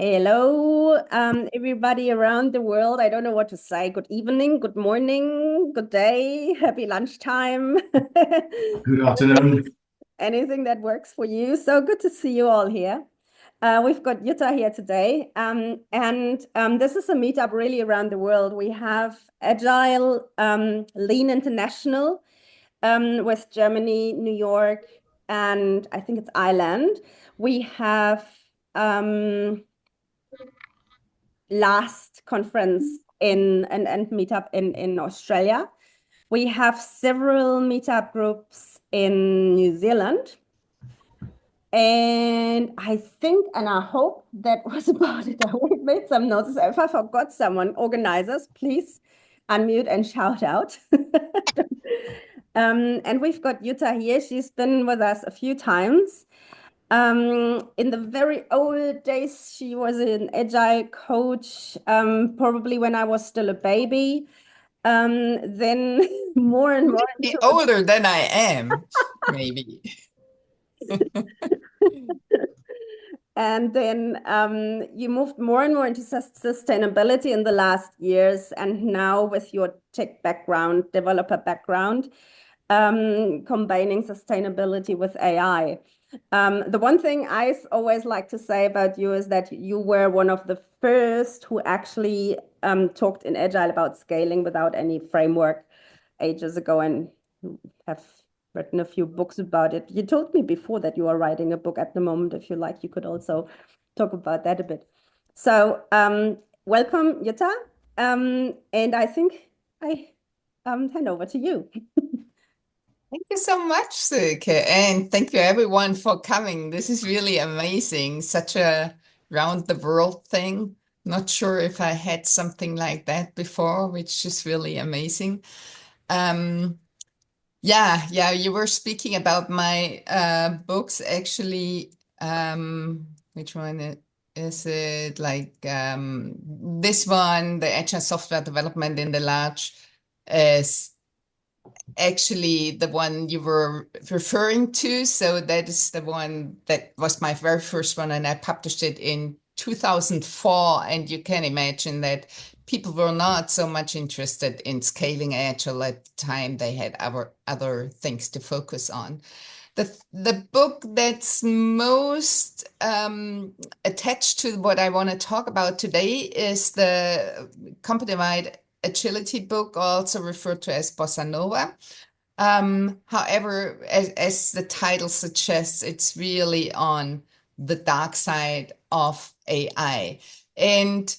Hello, everybody around the world. I don't know what to say. Good evening, good morning, good day, happy lunchtime. Good afternoon. Anything that works for you. So good to see you all here. We've got Jutta here today, and this is a meetup really around the world. We have Agile, Lean International, with Germany, New York, and I think it's Ireland. We have last conference and meetup in Australia. We have several meetup groups in New Zealand. And I think and I hope that was about it. We've made some notes. If I forgot someone, organizers, please unmute and shout out. And we've got Jutta here. She's been with us a few times. In the very old days, she was an agile coach, probably when I was still a baby. Then more and more into Older than I am, maybe. and then you moved more and more into sustainability in the last years, and now with your tech background, developer background, combining sustainability with AI. The one thing I always like to say about you is that you were one of the first who actually talked in Agile about scaling without any framework ages ago and have written a few books about it. You told me before that you are writing a book at the moment. If you like, you could also talk about that a bit. So welcome, Jutta. And I think I hand over to you. Thank you so much, Silke, and thank you everyone for coming. This is really amazing. Such a round the world thing. Not sure if I had something like that before, which is really amazing. Um, yeah, you were speaking about my books actually. Which one is it? Like this one, the Agile Software Development in the Large, is actually the one you were referring to. So that is the one that was my very first one, and I published it in 2004. And you can imagine that people were not so much interested in scaling Agile at the time. They had other things to focus on. The book that's most attached to what I want to talk about today is the company-wide agility book, also referred to as Bossa Nova. However, as the title suggests, it's really on the dark side of AI. And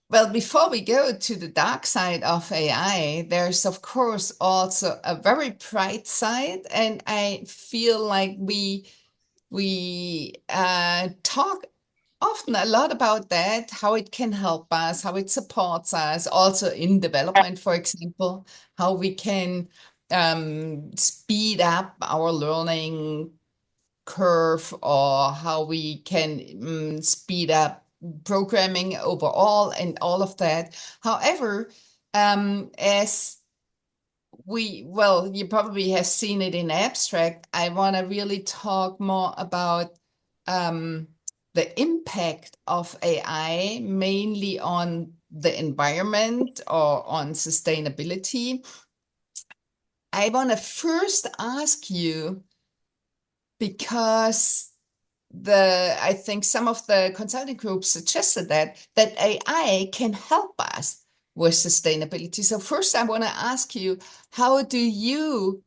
well, before we go to the dark side of AI, there's of course also a very bright side, and I feel like we talk often a lot about that, how it can help us, how it supports us, also in development, for example, how we can speed up our learning curve, or how we can speed up programming overall and all of that. However, as well, you probably have seen it in abstract, I want to really talk more about the impact of AI, mainly on the environment or on sustainability. I want to first ask you, because I think some of the consulting groups suggested that AI can help us with sustainability. So first, I want to ask you, how do you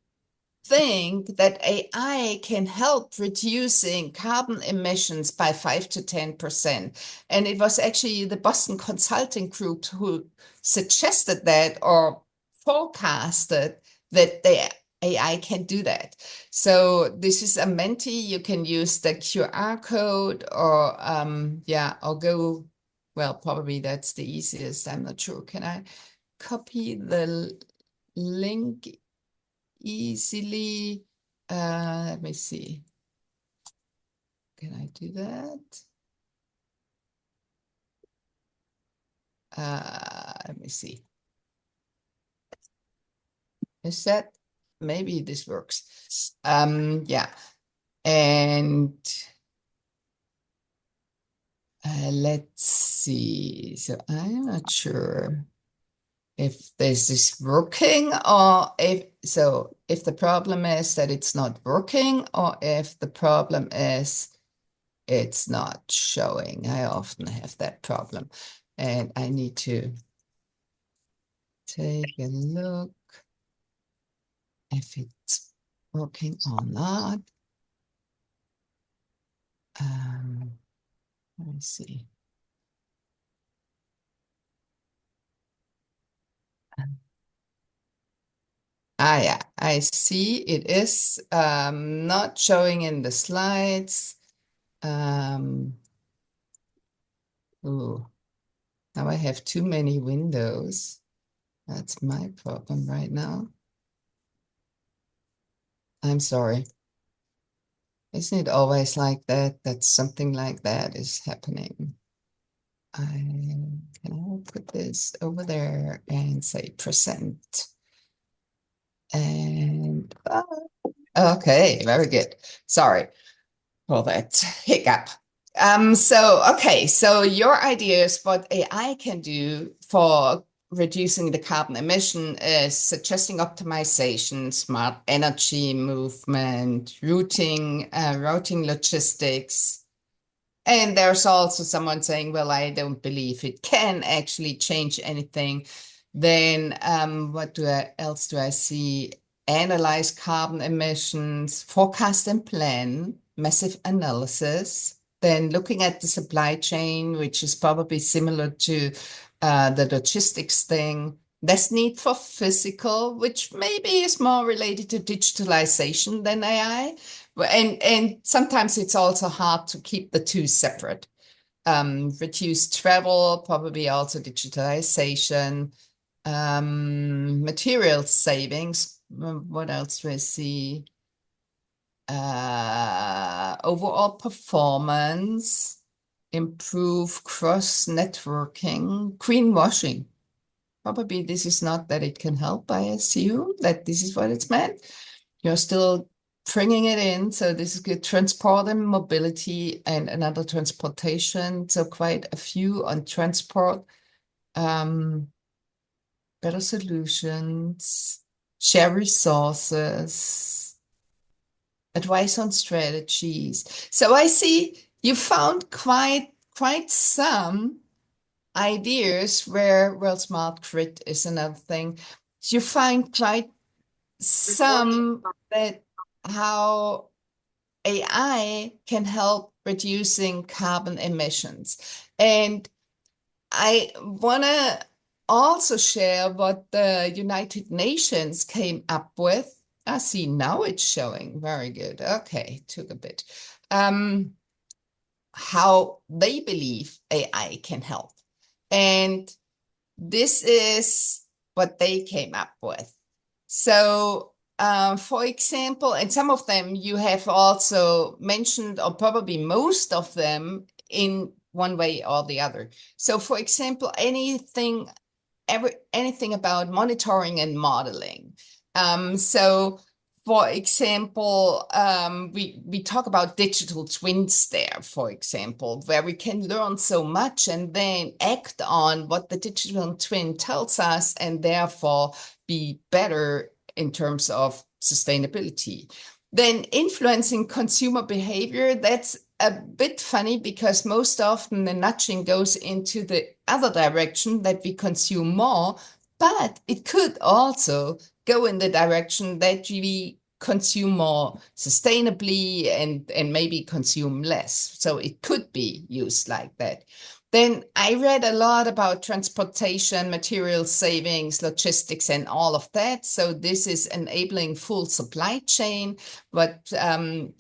think that AI can help reducing carbon emissions by 5 to 10%? And it was actually the Boston Consulting Group who suggested that, or forecasted that the AI can do that. So this is a Menti. You can use the QR code, or yeah, or go, well, probably that's the easiest. I'm not sure. Can I copy the link easily? Let me see. Can I do that? Let me see. Is that, maybe this works. Yeah. And Let's see. So I'm not sure if this is working or if the problem is that it's not working or if the problem is it's not showing. I often have that problem and I need to take a look if it's working or not. Let me see. Yeah, I see it is not showing in the slides. Ooh, now I have too many windows. That's my problem right now. I'm sorry. Isn't it always like that? That something like that is happening. Can I put this over there and say present? And okay, very good. Sorry for that hiccup. So your idea is what AI can do for reducing the carbon emission is suggesting optimization, smart energy movement, routing logistics. And there's also someone saying, well, I don't believe it can actually change anything. Then what else do I see? Analyze carbon emissions, forecast and plan, massive analysis. Then looking at the supply chain, which is probably similar to the logistics thing. Less need for physical, which maybe is more related to digitalization than AI. And sometimes it's also hard to keep the two separate. Reduce travel, probably also digitalization, material savings. What else do I see? Overall performance, improve cross networking, greenwashing. Probably this is not that it can help. I assume that this is what it's meant. You're still bringing it in. So this is good. Transport and mobility and another transportation. So quite a few on transport. Better solutions, share resources, advice on strategies. So I see you found quite some ideas where, well, smart grid is another thing. You find quite some that how AI can help reducing carbon emissions. And I want to also share what the United Nations came up with. I see now it's showing. Very good. Okay, took a bit. How they believe AI can help. And this is what they came up with. So, for example, and some of them you have also mentioned, or probably most of them in one way or the other. So, for example, anything about monitoring and modeling. So, for example, we talk about digital twins there, for example, where we can learn so much and then act on what the digital twin tells us and therefore be better in terms of sustainability. Then influencing consumer behavior, that's a bit funny because most often the nudging goes into the other direction that we consume more, but it could also go in the direction that we consume more sustainably and maybe consume less. So it could be used like that. Then I read a lot about transportation, material savings, logistics, and all of that. So this is enabling full supply chain. But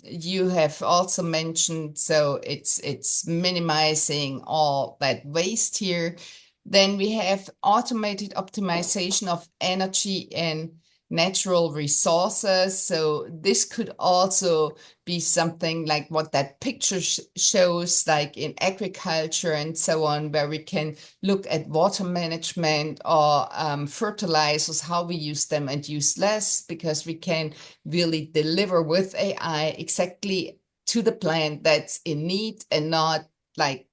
you have also mentioned, so it's minimizing all that waste here. Then we have automated optimization of energy and natural resources. So this could also be something like what that picture shows, like in agriculture and so on, where we can look at water management or fertilizers, how we use them and use less, because we can really deliver with AI exactly to the plant that's in need and not like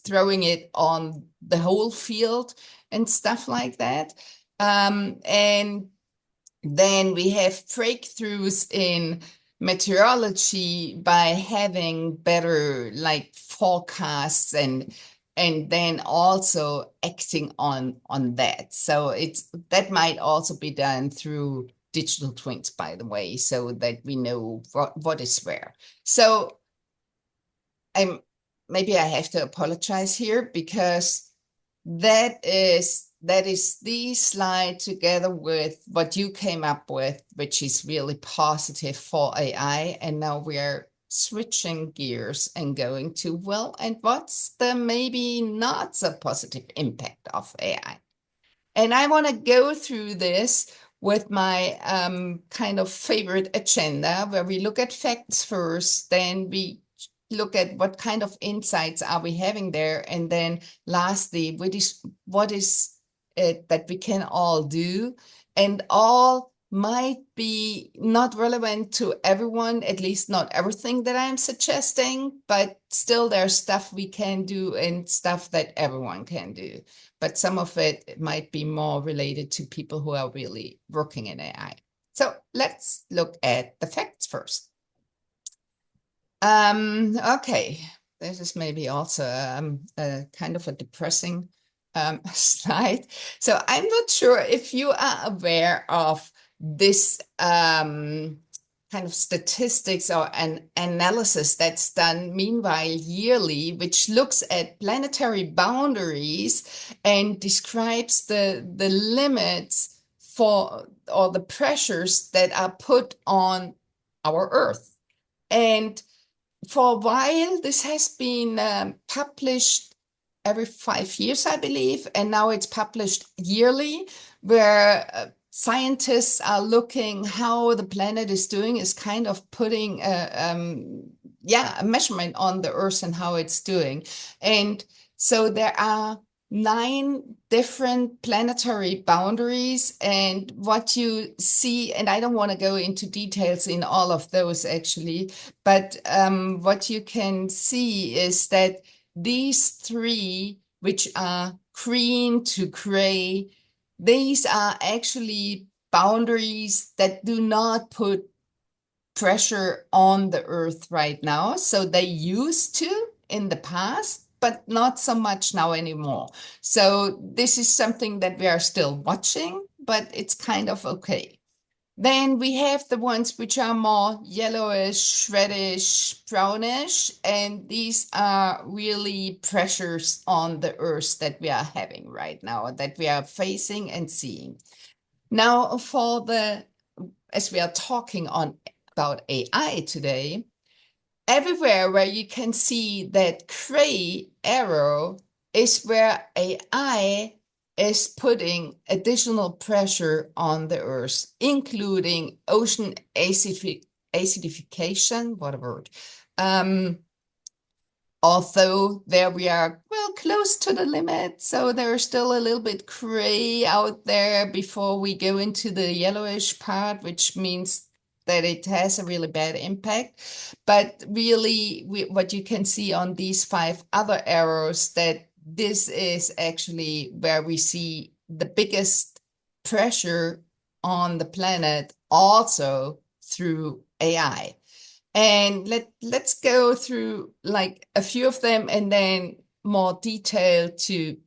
throwing it on the whole field and stuff like that. And then we have breakthroughs in meteorology by having better like forecasts and then also acting on that. So that might also be done through digital twins, by the way, so that we know what is where. So maybe I have to apologize here because that is the slide together with what you came up with, which is really positive for AI. And now we are switching gears and going to, well, and what's the maybe not so positive impact of AI? And I want to go through this with my kind of favorite agenda, where we look at facts first, then we look at what kind of insights are we having there, and then lastly, what is it that we can all do, and all might be not relevant to everyone, at least not everything that I'm suggesting, but still there's stuff we can do and stuff that everyone can do. But some of it might be more related to people who are really working in AI. So let's look at the facts first. Okay, this is maybe also a kind of a depressing slide. So I'm not sure if you are aware of this kind of statistics or an analysis that's done meanwhile yearly, which looks at planetary boundaries and describes the limits for or the pressures that are put on our Earth. And for a while, this has been published every 5 years, I believe, and now it's published yearly, where scientists are looking how the planet is doing, is kind of putting a measurement on the Earth and how it's doing. And so there are 9 different planetary boundaries, and what you see, and I don't want to go into details in all of those actually, but what you can see is that these 3, which are green to gray, these are actually boundaries that do not put pressure on the Earth right now. So they used to in the past, but not so much now anymore. So this is something that we are still watching, but it's kind of okay. Then we have the ones which are more yellowish, reddish, brownish, and these are really pressures on the Earth that we are having right now, that we are facing and seeing. Now, as we are talking about AI today, everywhere where you can see that gray arrow is where AI is putting additional pressure on the Earth, including ocean acidification, what a word. Although there we are, well, close to the limit, so there's still a little bit gray out there before we go into the yellowish part, which means that it has a really bad impact. But really, what you can see on these 5 other arrows, that this is actually where we see the biggest pressure on the planet, also through AI. And let's go through like a few of them and then more detail to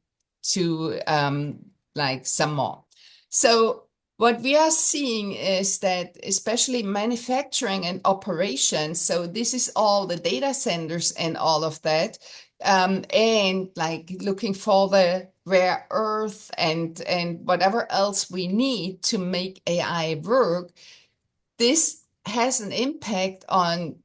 like some more. So what we are seeing is that especially manufacturing and operations, so this is all the data centers and all of that, and like looking for the rare earth and whatever else we need to make AI work, this has an impact on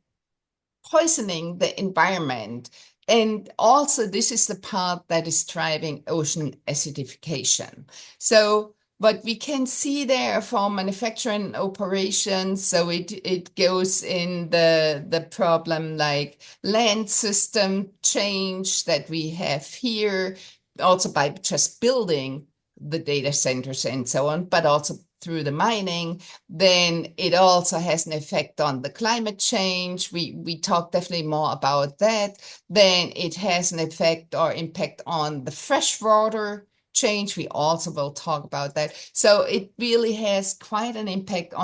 poisoning the environment. And also, this is the part that is driving ocean acidification. So what we can see there for manufacturing operations, so it goes in the problem like land system change that we have here, also by just building the data centers and so on, but also through the mining, then it also has an effect on the climate change. We talk definitely more about that. Then it has an effect or impact on the freshwater change. We also will talk about that. So it really has quite an impact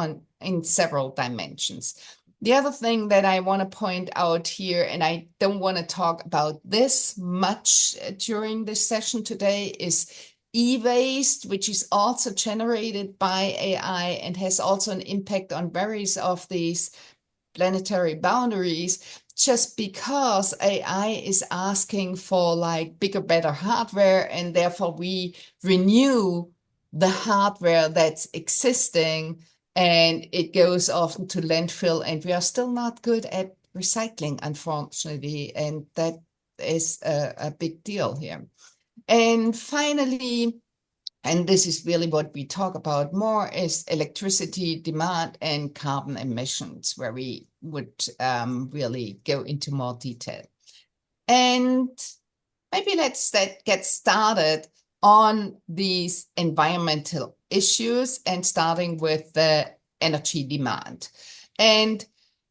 in several dimensions. The other thing that I want to point out here, and I don't want to talk about this much during this session today, is e-waste, which is also generated by AI and has also an impact on various of these planetary boundaries, just because AI is asking for like bigger, better hardware, and therefore we renew the hardware that's existing, and it goes often to landfill, and we are still not good at recycling, unfortunately, and that is a big deal here. And finally, and this is really what we talk about more, is electricity demand and carbon emissions, where we would really go into more detail. And maybe let's get started on these environmental issues, and starting with the energy demand. And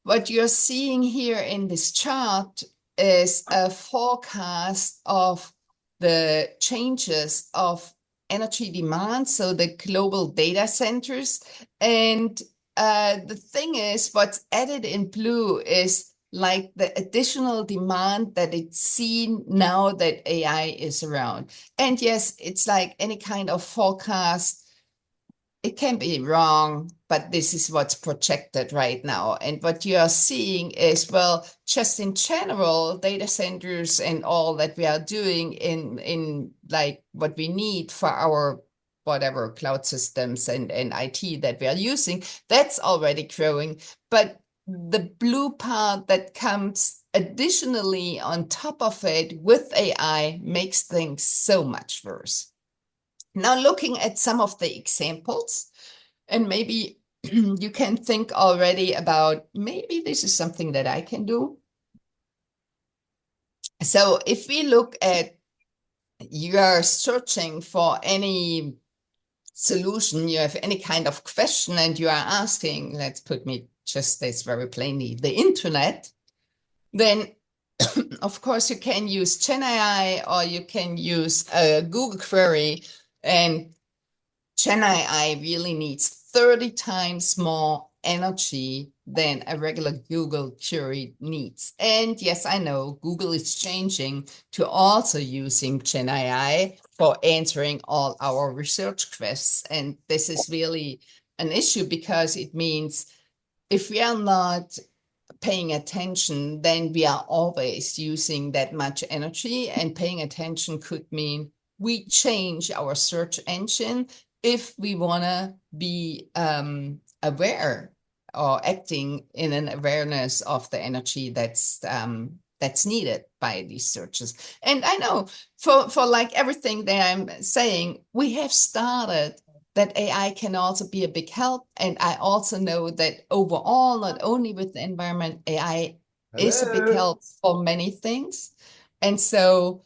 what you're seeing here in this chart is a forecast of the changes of energy demand, so the global data centers. And the thing is, what's added in blue is like the additional demand that it's seen now that AI is around. And yes, it's like any kind of forecast. It can be wrong, but this is what's projected right now. And what you are seeing is, well, just in general, data centers and all that we are doing in like what we need for our whatever cloud systems and IT that we are using, that's already growing. But the blue part that comes additionally on top of it with AI makes things so much worse. Now, looking at some of the examples, and maybe you can think already about, maybe this is something that I can do. So if we look at, you are searching for any solution, you have any kind of question, and you are asking, let's put me just this very plainly, the internet, then of course you can use GenAI, or you can use a Google query, and GenAI really needs 30 times more energy than a regular Google query needs. And yes, I know Google is changing to also using GenAI for answering all our research quests. And this is really an issue, because it means if we are not paying attention, then we are always using that much energy. And paying attention could mean we change our search engine if we want to be aware or acting in an awareness of the energy that's needed by these searches. And I know for like everything that I'm saying, we have started that AI can also be a big help. And I also know that overall, not only with the environment, AI is a big help for many things. And so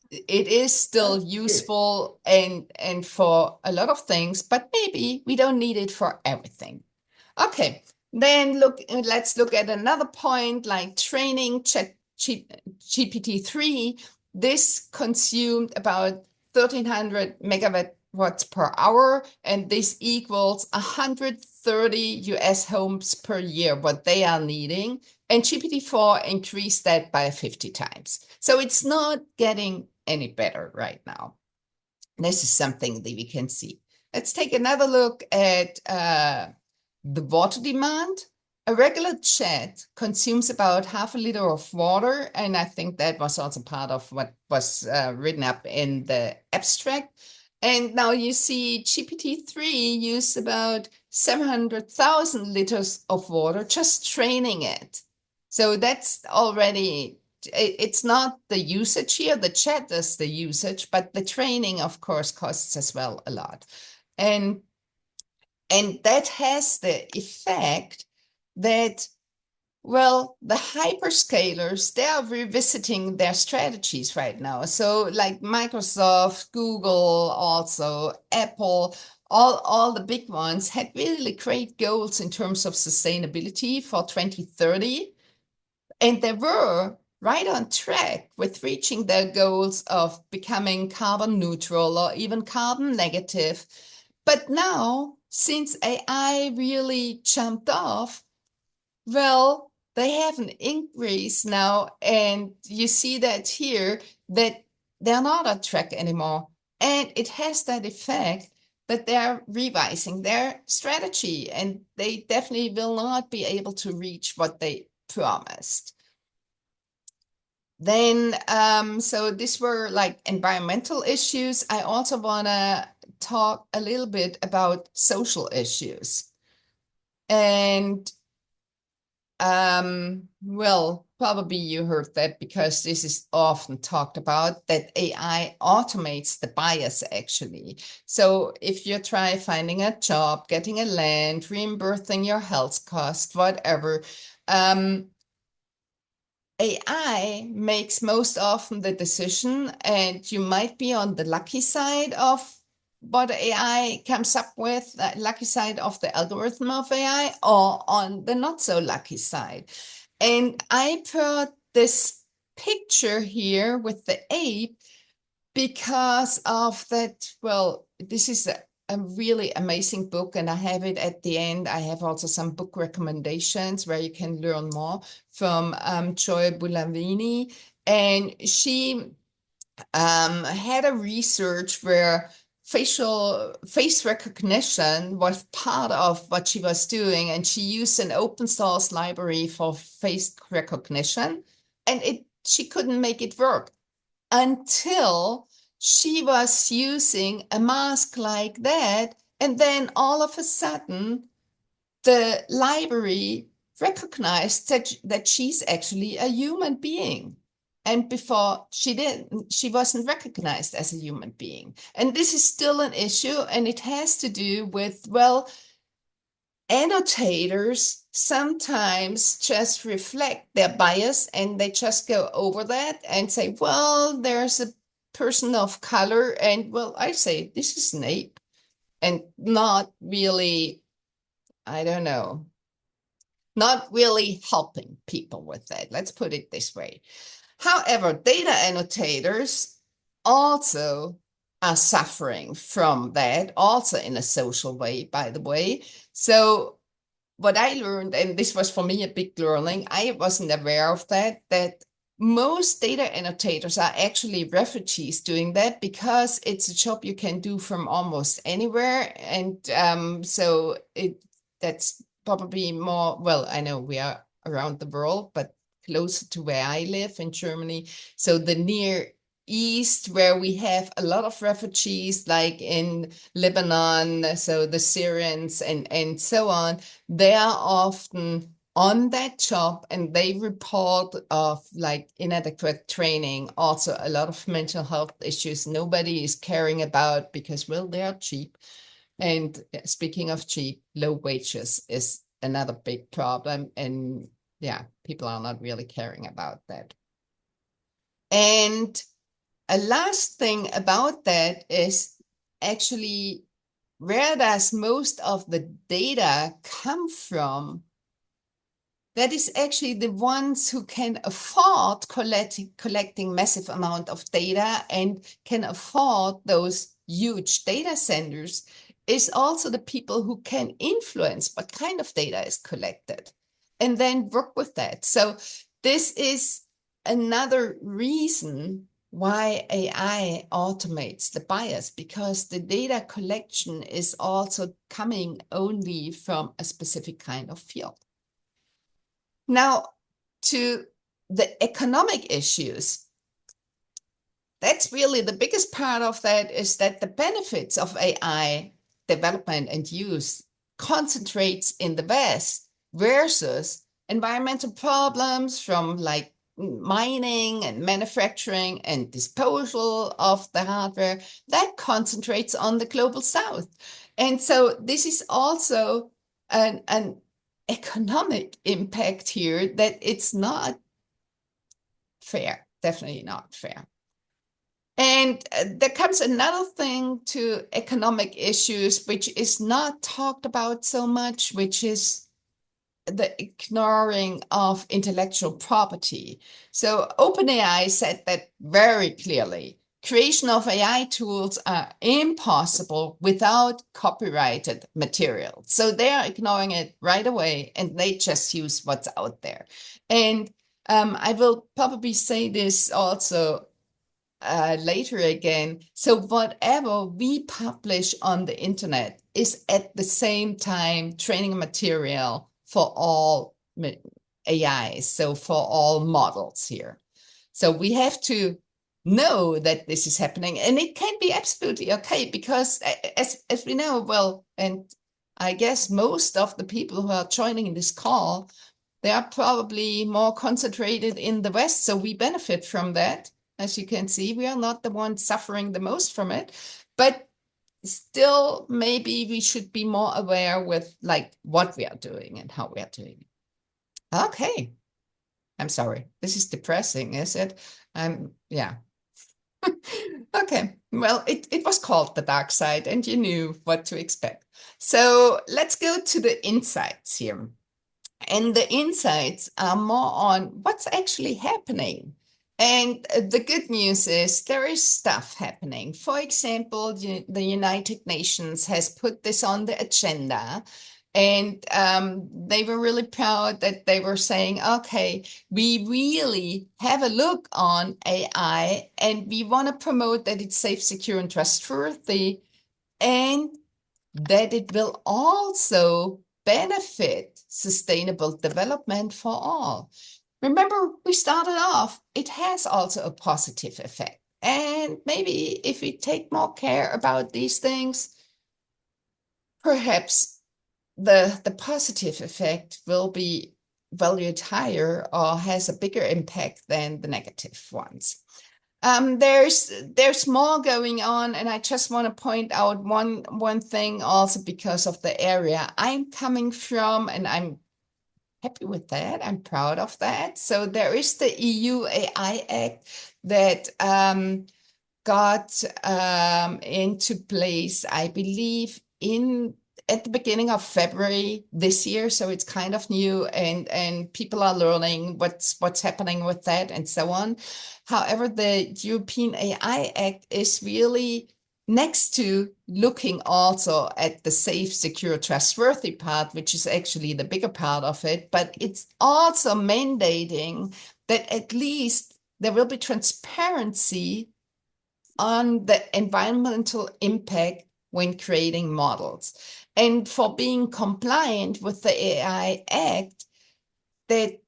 it is still useful and for a lot of things, but maybe we don't need it for everything. Okay, then let's look at another point, like training GPT-3. This consumed about 1,300 megawatts per hour, and this equals 130 US homes per year, what they are needing. And GPT-4 increased that by 50 times. So it's not getting any better right now. This is something that we can see. Let's take another look at the water demand. A regular chat consumes about half a liter of water, and I think that was also part of what was written up in the abstract. And now you see GPT-3 used about 700,000 liters of water just training it. So that's already, it's not the usage here, the chat is the usage, but the training, of course, costs as well a lot. And that has the effect that Well, the hyperscalers, they are revisiting their strategies right now. So like Microsoft, Google, also Apple, all the big ones had really great goals in terms of sustainability for 2030. And they were right on track with reaching their goals of becoming carbon neutral or even carbon negative. But now, since AI really jumped off, well, they have an increase now, and you see that here that they're not on track anymore. And it has that effect that they're revising their strategy, and they definitely will not be able to reach what they promised. Then, so these were like environmental issues. I also want to talk a little bit about social issues. And well, probably you heard that because this is often talked about, that AI automates the bias actually. So if you try finding a job, getting a land, reimbursing your health cost, whatever, AI makes most often the decision, and you might be on the lucky side of what AI comes up with, the lucky side of the algorithm of AI, or on the not so lucky side. And I put this picture here with the ape because of that. Well, this is a really amazing book, and I have it at the end. I have also some book recommendations where you can learn more from Joy Bulavini. And she had a research where face recognition was part of what she was doing, and she used an open source library for face recognition, and she couldn't make it work until she was using a mask like that, and then all of a sudden the library recognized that she's actually a human being. And before she wasn't recognized as a human being. And this is still an issue, and it has to do with, well, annotators sometimes just reflect their bias, and they just go over that and say, well, there's a person of color, and well, I say this is an ape, and not really, I don't know, not really helping people with that. Let's put it this way. However, data annotators also are suffering from that, also in a social way, by the way. So what I learned, and this was for me a big learning, I wasn't aware of that most data annotators are actually refugees doing that, because it's a job you can do from almost anywhere. And so that's probably more, well, I know we are around the world, but closer to where I live in Germany. So the Near East, where we have a lot of refugees, like in Lebanon, so the Syrians and so on, they are often on that job, and they report of like inadequate training, also a lot of mental health issues nobody is caring about because, well, they are cheap. And speaking of cheap, low wages is another big problem. And yeah, people are not really caring about that. And a last thing about that is actually, where does most of the data come from? That is actually the ones who can afford collecting massive amount of data and can afford those huge data centers, is also the people who can influence what kind of data is collected and then work with that. So this is another reason why AI automates the bias, because the data collection is also coming only from a specific kind of field. Now, to the economic issues, that's really the biggest part of that, is that the benefits of AI development and use concentrates in the West, versus environmental problems from like mining and manufacturing and disposal of the hardware, that concentrates on the global South. And so this is also an economic impact here that it's not fair, definitely not fair. And there comes another thing to economic issues, which is not talked about so much, which is the ignoring of intellectual property. So OpenAI said that very clearly. Creation of AI tools are impossible without copyrighted material. So they are ignoring it right away and they just use what's out there. And I will probably say this also later again. So whatever we publish on the internet is at the same time training material for all AIs, so for all models here. So we have to know that this is happening, and it can be absolutely okay because as we know, well, and I guess most of the people who are joining this call, they are probably more concentrated in the West, so we benefit from that. As you can see, we are not the ones suffering the most from it, but still, maybe we should be more aware with like what we are doing and how we are doing it. Okay. I'm sorry. This is depressing, is it? Yeah. Okay. Well, it was called the dark side and you knew what to expect. So let's go to the insights here. And the insights are more on what's actually happening. And the good news is there is stuff happening. For example, the United Nations has put this on the agenda. And they were really proud that they were saying, okay, we really have a look on AI and we want to promote that it's safe, secure, and trustworthy. And that it will also benefit sustainable development for all. Remember, we started off, it has also a positive effect. And maybe if we take more care about these things, perhaps the positive effect will be valued higher or has a bigger impact than the negative ones. There's more going on, and I just want to point out one thing also because of the area I'm coming from, and I'm happy with that. I'm proud of that. So there is the EU AI Act that got into place, I believe, at the beginning of February this year. So it's kind of new, and people are learning what's happening with that and so on. However, the European AI Act is really next to looking also at the safe, secure, trustworthy part, which is actually the bigger part of it, but it's also mandating that at least there will be transparency on the environmental impact when creating models. And for being compliant with the AI Act, that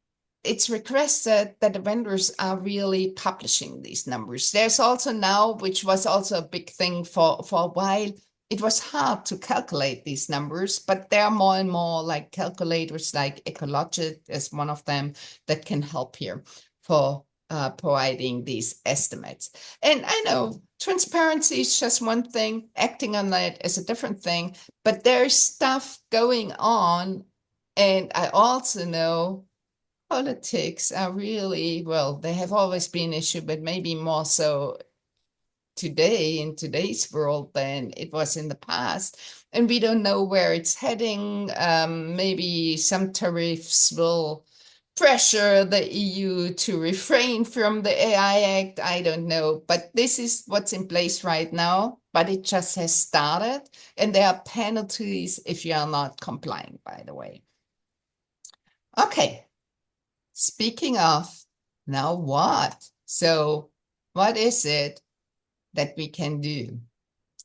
it's requested that the vendors are really publishing these numbers. There's also now, which was also a big thing for a while, it was hard to calculate these numbers, but there are more and more like calculators like Ecologic is one of them that can help here for providing these estimates. And I know transparency is just one thing, acting on that is a different thing, but there's stuff going on. And I also know politics are really, well, they have always been an issue, but maybe more so today in today's world than it was in the past. And we don't know where it's heading. Maybe some tariffs will pressure the EU to refrain from the AI Act. I don't know. But this is what's in place right now. But it just has started. And there are penalties if you are not complying, by the way. Okay. Speaking of, now what? So what is it that we can do?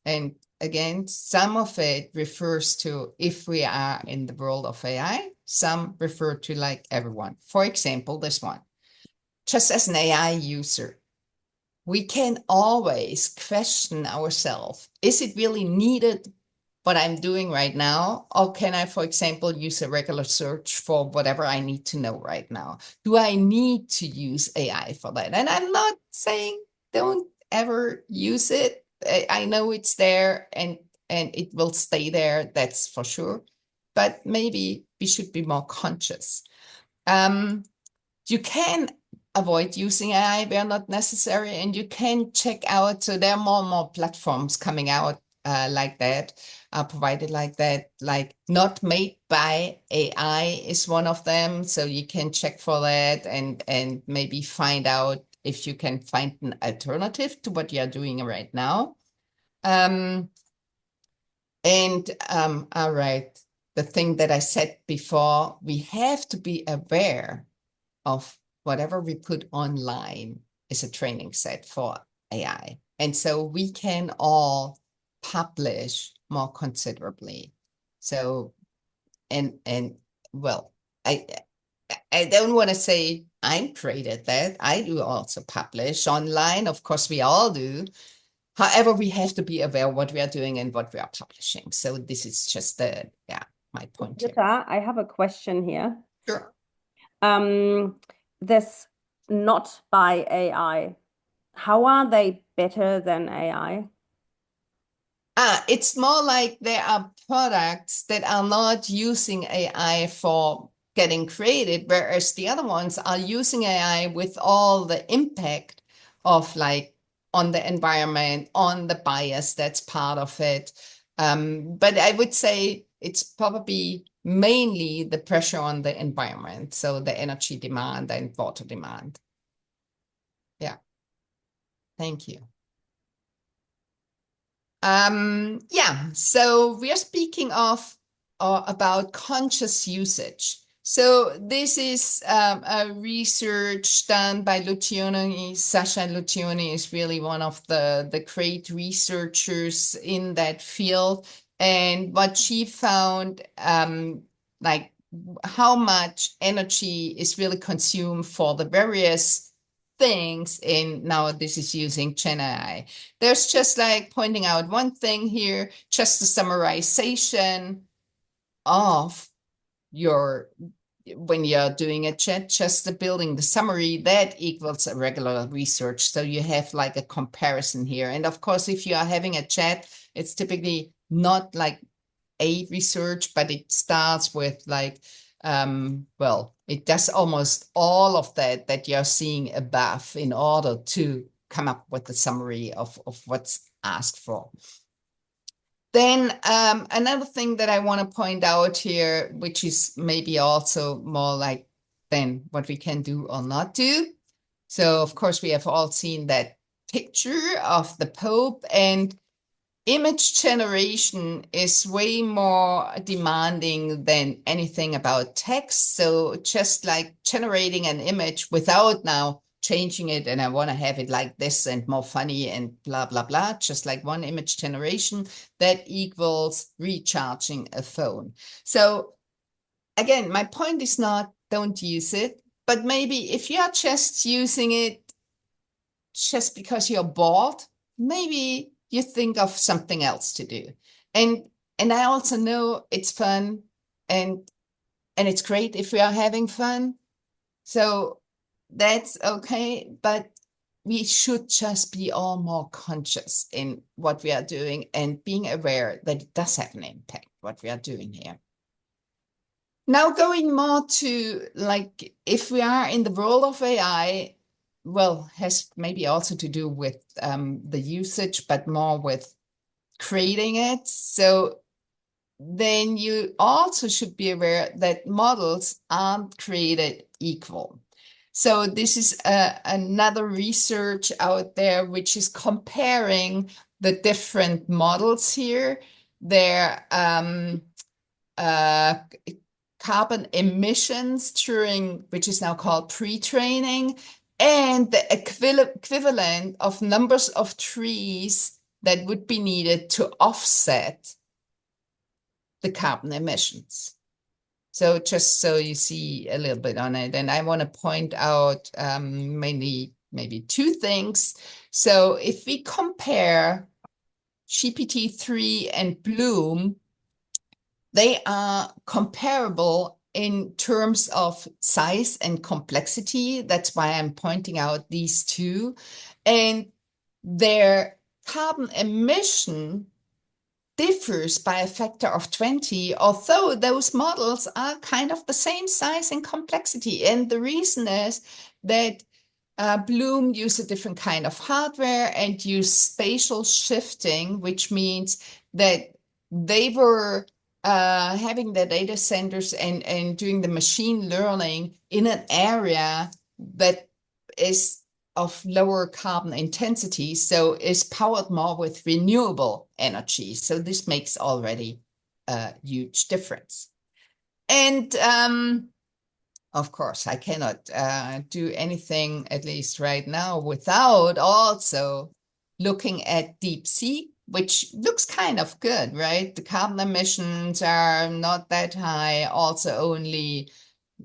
And again, some of it refers to if we are in the world of AI, some refer to like everyone. For example, this one, just as an AI user, we can always question ourselves. Is it really needed what I'm doing right now? Or can I, for example, use a regular search for whatever I need to know right now? Do I need to use AI for that? And I'm not saying don't ever use it. I know it's there and it will stay there, that's for sure. But maybe we should be more conscious. You can avoid using AI where not necessary, and you can check out. So there are more and more platforms coming out like that, provided like that, like not made by AI is one of them. So you can check for that and maybe find out if you can find an alternative to what you're doing right now. All right, the thing that I said before, we have to be aware of whatever we put online is a training set for AI. And so we can all publish more considerably. So, and well, I don't want to say I'm great at that. I do also publish online. Of course, we all do. However, we have to be aware of what we are doing and what we are publishing. So this is just my point here. Jutta, I have a question here. Sure. This not by AI, how are they better than AI? It's more like there are products that are not using AI for getting created, whereas the other ones are using AI with all the impact of like on the environment, on the bias that's part of it. But I would say it's probably mainly the pressure on the environment, so the energy demand and water demand. Yeah. Thank you. So we are speaking of about conscious usage. So this is a research done by Lucioni. Sasha Lucioni is really one of the great researchers in that field. And what she found, like how much energy is really consumed for the various things in, now this is using Gen AI. There's just like pointing out one thing here, just the summarization of your, when you're doing a chat, just the building the summary, that equals a regular research. So you have like a comparison here. And of course, if you are having a chat, it's typically not like a research, but it starts with like, it does almost all of that you're seeing above in order to come up with the summary of what's asked for. Then another thing that I want to point out here, which is maybe also more like then what we can do or not do. So of course we have all seen that picture of the Pope, and image generation is way more demanding than anything about text. So just like generating an image without now changing it, and I want to have it like this and more funny and blah, blah, blah, just like one image generation, that equals recharging a phone. So again, my point is not don't use it, but maybe if you're just using it just because you're bored, maybe you think of something else to do. And I also know it's fun and it's great if we are having fun. So that's okay, but we should just be all more conscious in what we are doing and being aware that it does have an impact, what we are doing here. Now going more to like, if we are in the world of AI, well, has maybe also to do with the usage, but more with creating it. So then you also should be aware that models aren't created equal. So this is another research out there, which is comparing the different models here. Their carbon emissions during, which is now called pre-training, and the equivalent of numbers of trees that would be needed to offset the carbon emissions. So just so you see a little bit on it, and I want to point out mainly maybe two things. So if we compare GPT-3 and Bloom, they are comparable in terms of size and complexity. That's why I'm pointing out these two. And their carbon emission differs by a factor of 20, although those models are kind of the same size and complexity. And the reason is that Bloom used a different kind of hardware and used spatial shifting, which means that they were having the data centers and doing the machine learning in an area that is of lower carbon intensity, so is powered more with renewable energy. So this makes already a huge difference. And of course, I cannot do anything, at least right now, without also looking at DeepSeek, which looks kind of good, right? The carbon emissions are not that high, also only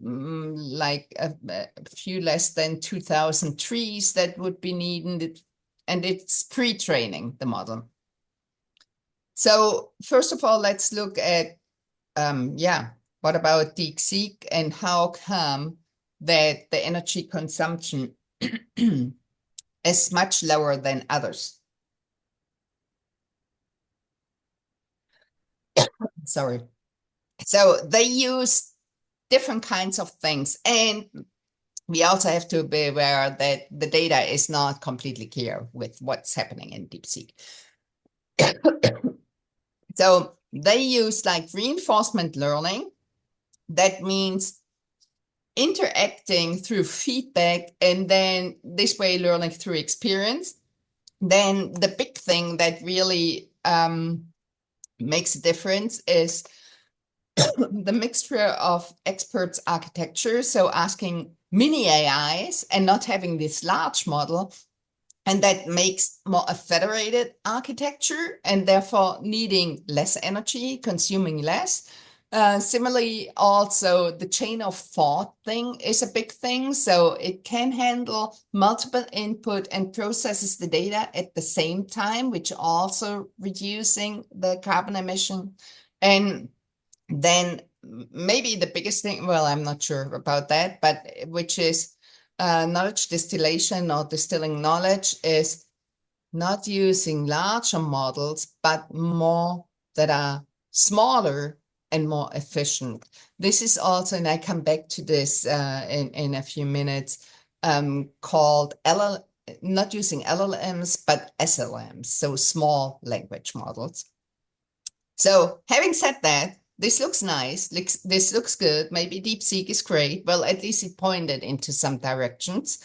like a few less than 2,000 trees that would be needed, and it's pre-training the model. So first of all, let's look at, what about DeepSeek and how come that the energy consumption is much lower than others? Sorry. So they use different kinds of things, and we also have to be aware that the data is not completely clear with what's happening in DeepSeek. So they use like reinforcement learning. That means interacting through feedback and then this way learning through experience. Then the big thing that really makes a difference is the mixture of experts architecture. So asking mini AIs and not having this large model. And that makes more a federated architecture and therefore needing less energy, consuming less. Similarly, also the chain of thought thing is a big thing. So it can handle multiple input and processes the data at the same time, which also reducing the carbon emission. And then maybe the biggest thing, well, I'm not sure about that, but which is knowledge distillation or distilling knowledge is not using larger models, but more that are smaller and more efficient. This is also, and I come back to this in a few minutes, called not using LLMs, but SLMs, so small language models. So having said that, this looks nice. This looks good. Maybe DeepSeek is great. Well, at least it pointed into some directions.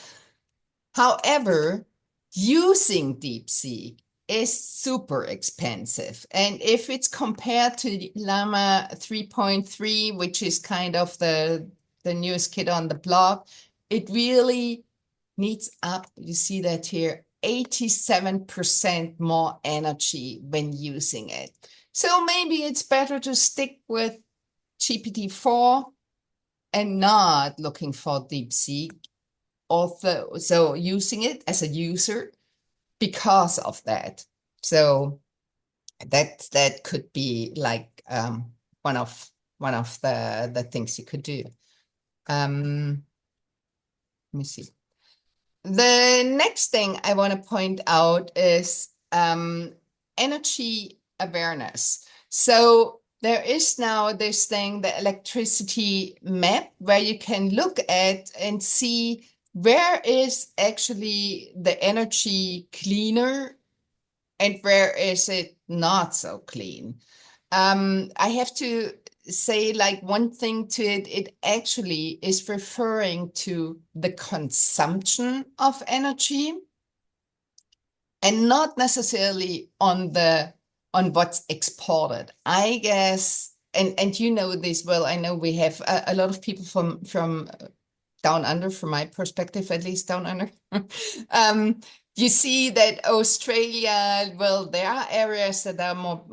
However, using DeepSeek is super expensive. And if it's compared to Llama 3.3, which is kind of the newest kid on the block, it really needs up, you see that here, 87% more energy when using it. So maybe it's better to stick with GPT-4 and not looking for DeepSeek, although so using it as a user because of that. So that could be like one of the things you could do. Let me see. The next thing I want to point out is energy awareness. So there is now this thing, the electricity map, where you can look at and see where is actually the energy cleaner and where is it not so clean. I have to say like one thing to it, it actually is referring to the consumption of energy and not necessarily on what's exported. I guess, and you know this well, I know we have a lot of people from down under, from my perspective, at least down under. You see that Australia, well, there are areas that are more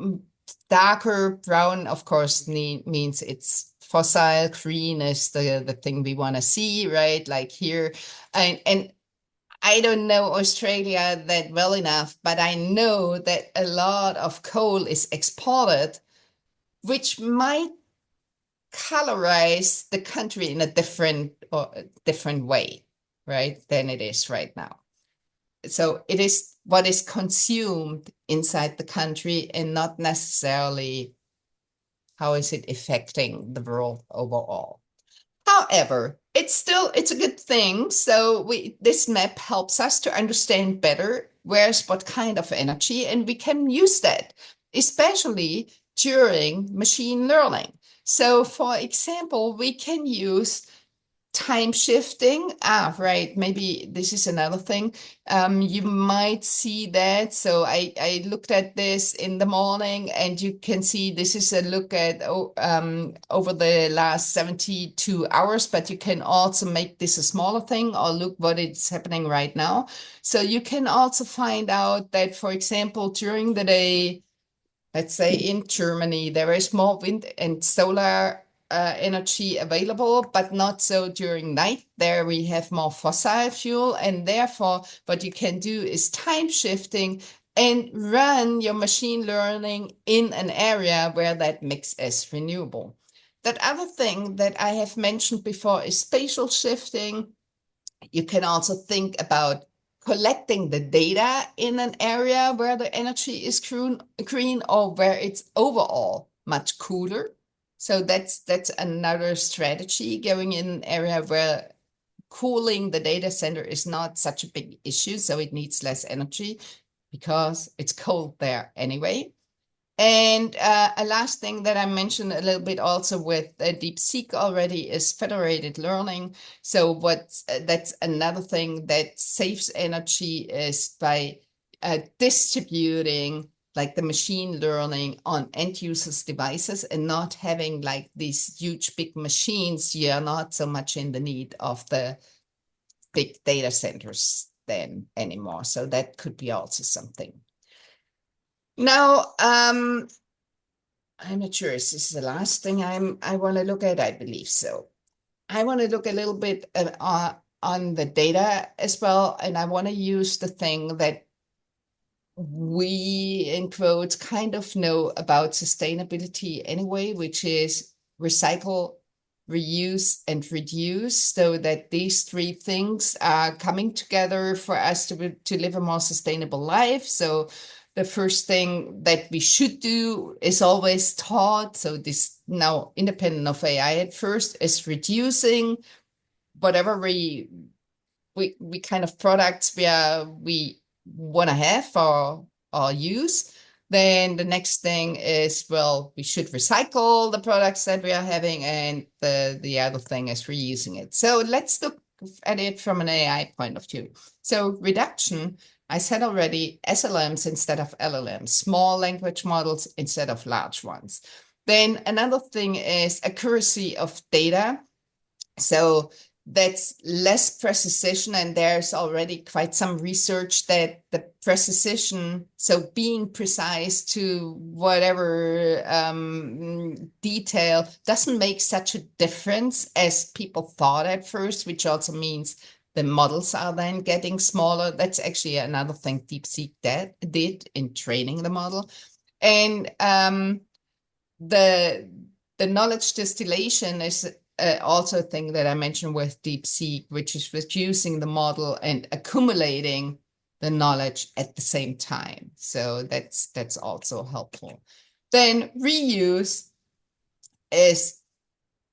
darker brown, of course, means it's fossil. Green is the thing we want to see, right? Like here. And I don't know Australia that well enough, but I know that a lot of coal is exported, which might colorize the country in a different way, right, than it is right now. so it is what is consumed inside the country and not necessarily how is it affecting the world overall. However, it's a good thing. So this map helps us to understand better where's what kind of energy, and we can use that, especially during machine learning. So for example, we can use time shifting. Right. Maybe this is another thing. You might see that. So I looked at this in the morning, and you can see this is a look at over the last 72 hours, but you can also make this a smaller thing or look what is happening right now. So you can also find out that, for example, during the day, let's say in Germany, there is more wind and solar energy available, but not so during night. There we have more fossil fuel, and therefore what you can do is time shifting and run your machine learning in an area where that mix is renewable. That other thing that I have mentioned before is spatial shifting. You can also think about collecting the data in an area where the energy is green or where it's overall much cooler. So that's another strategy, going in an area where cooling the data center is not such a big issue, so it needs less energy because it's cold there anyway. And a last thing that I mentioned a little bit also with DeepSeek already is federated learning. So that's another thing that saves energy is by distributing like the machine learning on end users' devices and not having like these huge big machines. You are not so much in the need of the big data centers then anymore. So that could be also something. Now, I'm not sure. Is this the last thing I want to look at? I believe so. I want to look a little bit on the data as well, and I want to use the thing that we, in quotes, kind of know about sustainability anyway, which is recycle, reuse, and reduce, so that these three things are coming together for us to live a more sustainable life. So the first thing that we should do is always taught. So this now independent of AI at first is reducing whatever we kind of products we want to have or use. Then the next thing is, well, we should recycle the products that we are having, and the other thing is reusing it. So let's look at it from an AI point of view. So reduction, I said already, SLMs instead of LLMs, small language models instead of large ones. Then another thing is accuracy of data. So that's less precision, and there's already quite some research that the precision, so being precise to whatever detail, doesn't make such a difference as people thought at first, which also means the models are then getting smaller. That's actually another thing DeepSeek did in training the model. And the knowledge distillation is also a thing that I mentioned with DeepSeek, which is reducing the model and accumulating the knowledge at the same time. So that's also helpful. Then reuse is,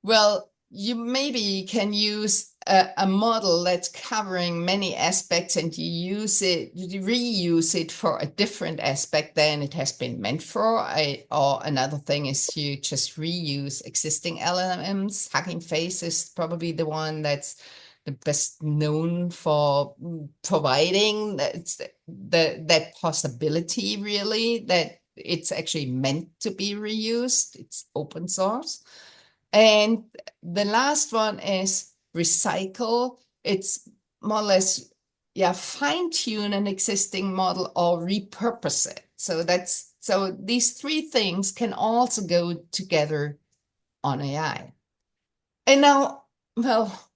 well, you maybe can use a model that's covering many aspects, and you reuse it for a different aspect than it has been meant for. Or another thing is you just reuse existing LLMs. Hugging Face is probably the one that's the best known for providing that possibility, really, that it's actually meant to be reused. It's open source. And the last one is recycle. It's more or less, fine tune an existing model or repurpose it. So these three things can also go together on AI. And now, well,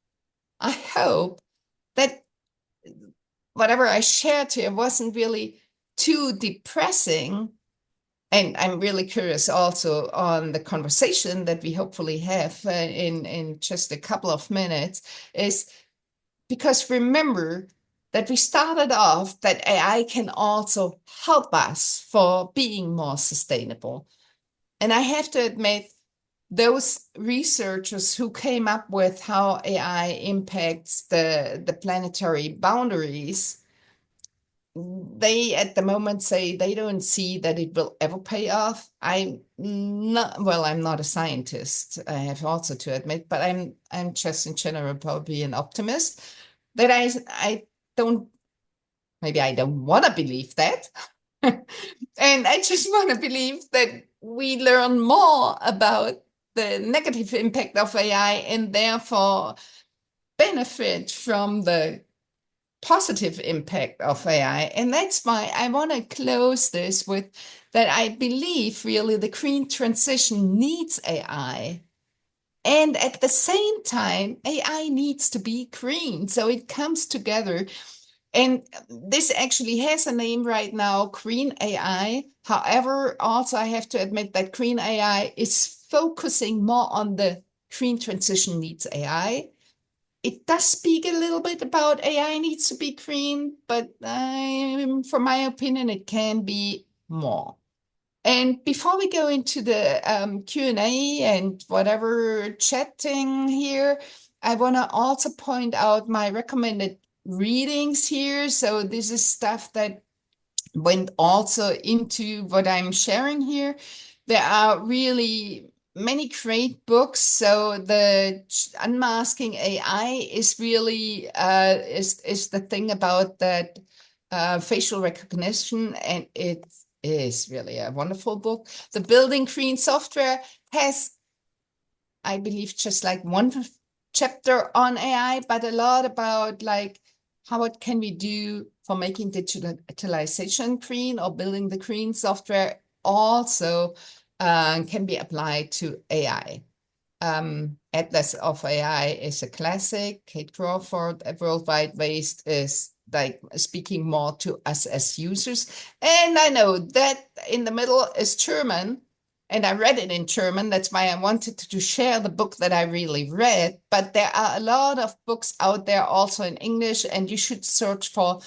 I hope that whatever I shared here wasn't really too depressing. And I'm really curious also on the conversation that we hopefully have in just a couple of minutes, is because remember, that we started off that AI can also help us for being more sustainable. And I have to admit, those researchers who came up with how AI impacts the planetary boundaries, they at the moment say they don't see that it will ever pay off. I'm not a scientist, I have also to admit, but I'm just in general probably an optimist that I don't, maybe I don't want to believe that. And I just want to believe that we learn more about the negative impact of AI and therefore benefit from the positive impact of AI. And that's why I want to close this with that I believe really the green transition needs AI. And at the same time, AI needs to be green. So it comes together. And this actually has a name right now, Green AI. However, also I have to admit that Green AI is focusing more on the green transition needs AI. It does speak a little bit about AI needs to be green, but from my opinion, it can be more. And before we go into the Q&A and whatever chatting here, I want to also point out my recommended readings here. So this is stuff that went also into what I'm sharing here. There are really many great books. So the Unmasking AI is really is the thing about that facial recognition, and it is really a wonderful book. The Building Green Software has, I believe, just like one chapter on AI, but a lot about like what can we do for making digitalization green, or building the green software also can be applied to AI. Atlas of AI is a classic. Kate Crawford at Worldwide Waste is like speaking more to us as users. And I know that in the middle is German, and I read it in German. That's why I wanted to share the book that I really read. But there are a lot of books out there also in English, and you should search for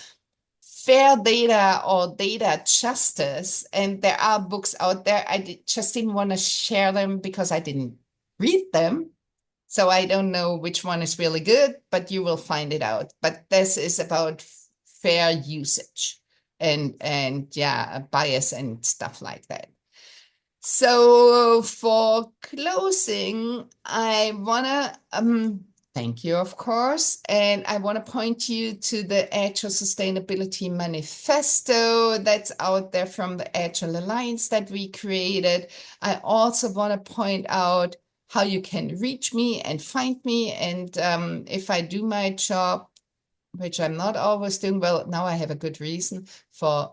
fair data or data justice. And there are books out there. Just didn't want to share them because I didn't read them. So I don't know which one is really good, but you will find it out. But this is about fair usage and yeah, bias and stuff like that. So for closing, I want to thank you, of course, and I want to point you to the Agile Sustainability Manifesto that's out there from the Agile Alliance that we created. I also want to point out how you can reach me and find me, and if I do my job, which I'm not always doing well. Now I have a good reason for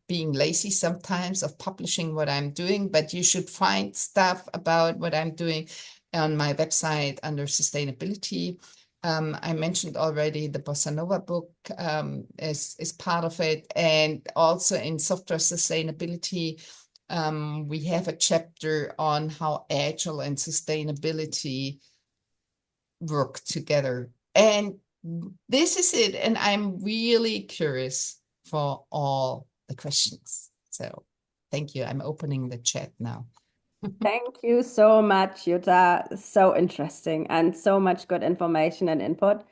being lazy sometimes of publishing what I'm doing, but you should find stuff about what I'm doing on my website under sustainability. I mentioned already the Bossa Nova book is part of it. And also in software sustainability, we have a chapter on how Agile and sustainability work together. And this is it. And I'm really curious for all the questions. So thank you. I'm opening the chat now. Thank you so much, Jutta. So interesting and so much good information and input.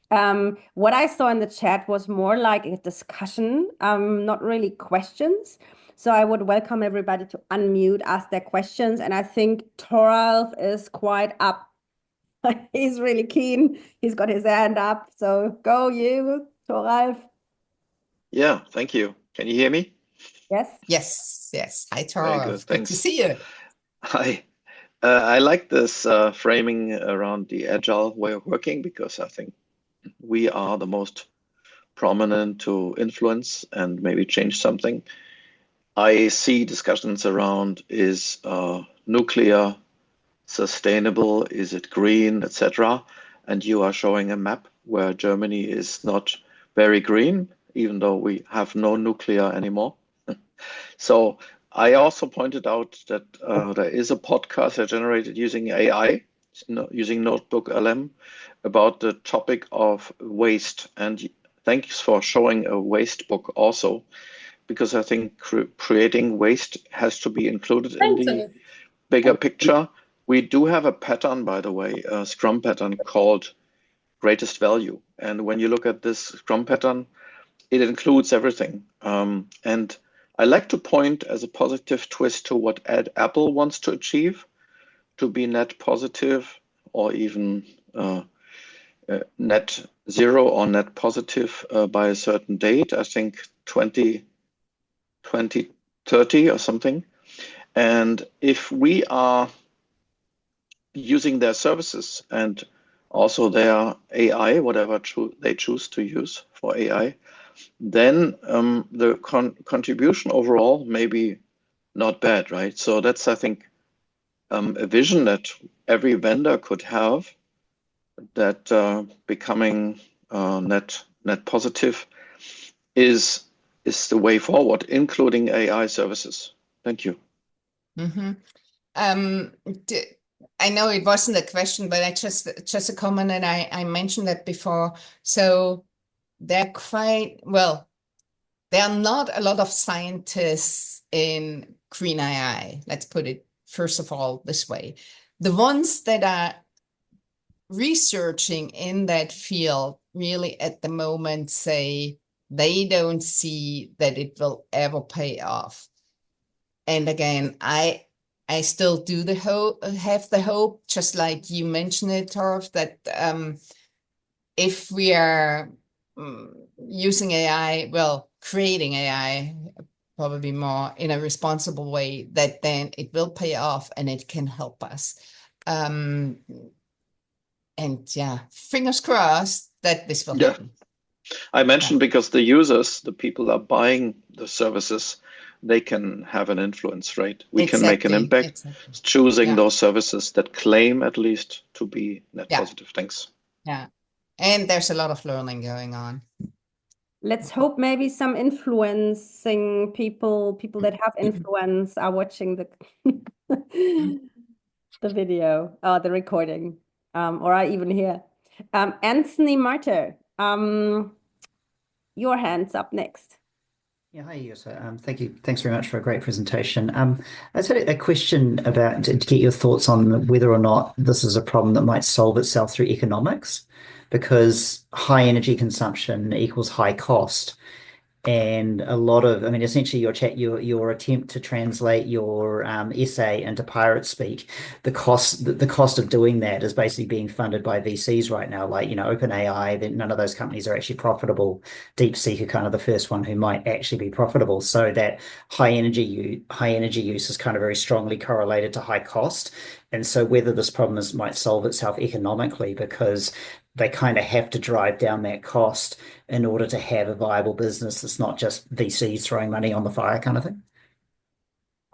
What I saw in the chat was more like a discussion, not really questions. So I would welcome everybody to unmute, ask their questions. And I think Toralf is quite up. He's really keen. He's got his hand up. So go you, Toralf. Yeah, thank you. Can you hear me? Yes. Yes. Hi, Very good. Charles. Good to Thanks. see you. Hi. I like this framing around the agile way of working, because I think we are the most prominent to influence and maybe change something. I see discussions around, is nuclear sustainable, is it green, etc. And you are showing a map where Germany is not very green, even though we have no nuclear anymore. So I also pointed out that there is a podcast I generated using AI, using Notebook LM, about the topic of waste. And thanks for showing a waste book also, because I think creating waste has to be included in the bigger picture. We do have a pattern, by the way, a Scrum pattern called greatest value. And when you look at this Scrum pattern, it includes everything. And I like to point as a positive twist to what Apple wants to achieve, to be net positive or even net zero or net positive by a certain date, I think 2030 or something. And if we are using their services and also their AI, whatever they choose to use for AI, then the contribution overall may be not bad, right? So that's, I think, a vision that every vendor could have, that becoming net positive is the way forward, including AI services. Thank you. Mm-hmm. I know it wasn't a question, but I just a comment, and I mentioned that before. So they're quite well. There are not a lot of scientists in green AI. Let's put it first of all this way. The ones that are researching in that field really at the moment say they don't see that it will ever pay off. And again, I still do have the hope, just like you mentioned it, Torf, that if we are using AI, well, creating AI, probably more in a responsible way, that then it will pay off and it can help us. And yeah, fingers crossed that this will happen. I mentioned because the users, the people that are buying the services, they can have an influence, right? We can make an impact choosing those services that claim at least to be net positive. Thanks. Yeah. And there's a lot of learning going on. Let's hope maybe some influencing people that have influence are watching the the video, the recording, or are even here. Anthony Martyr, your hand's up next. Yeah, hi, Jutta. Thank you. Thanks very much for a great presentation. I just had a question about to get your thoughts on whether or not this is a problem that might solve itself through economics, because high energy consumption equals high cost. And a lot of, I mean, essentially your attempt to translate your essay into pirate speak, the cost of doing that is basically being funded by VCs right now, like, OpenAI. That none of those companies are actually profitable. DeepSeek are kind of the first one who might actually be profitable. So that high energy use is kind of very strongly correlated to high cost. And so whether this problem might solve itself economically, because they kind of have to drive down that cost in order to have a viable business that's not just VCs throwing money on the fire kind of thing.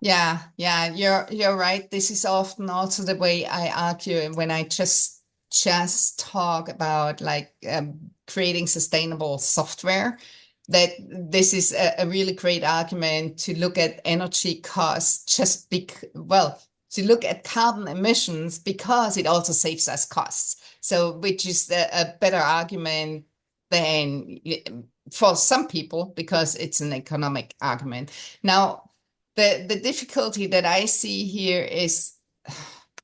Yeah, you're right. This is often also the way I argue when I just talk about like creating sustainable software, that this is a really great argument to look at energy costs, to look at carbon emissions, because it also saves us costs. So, which is a better argument than for some people, because it's an economic argument. Now, the difficulty that I see here is,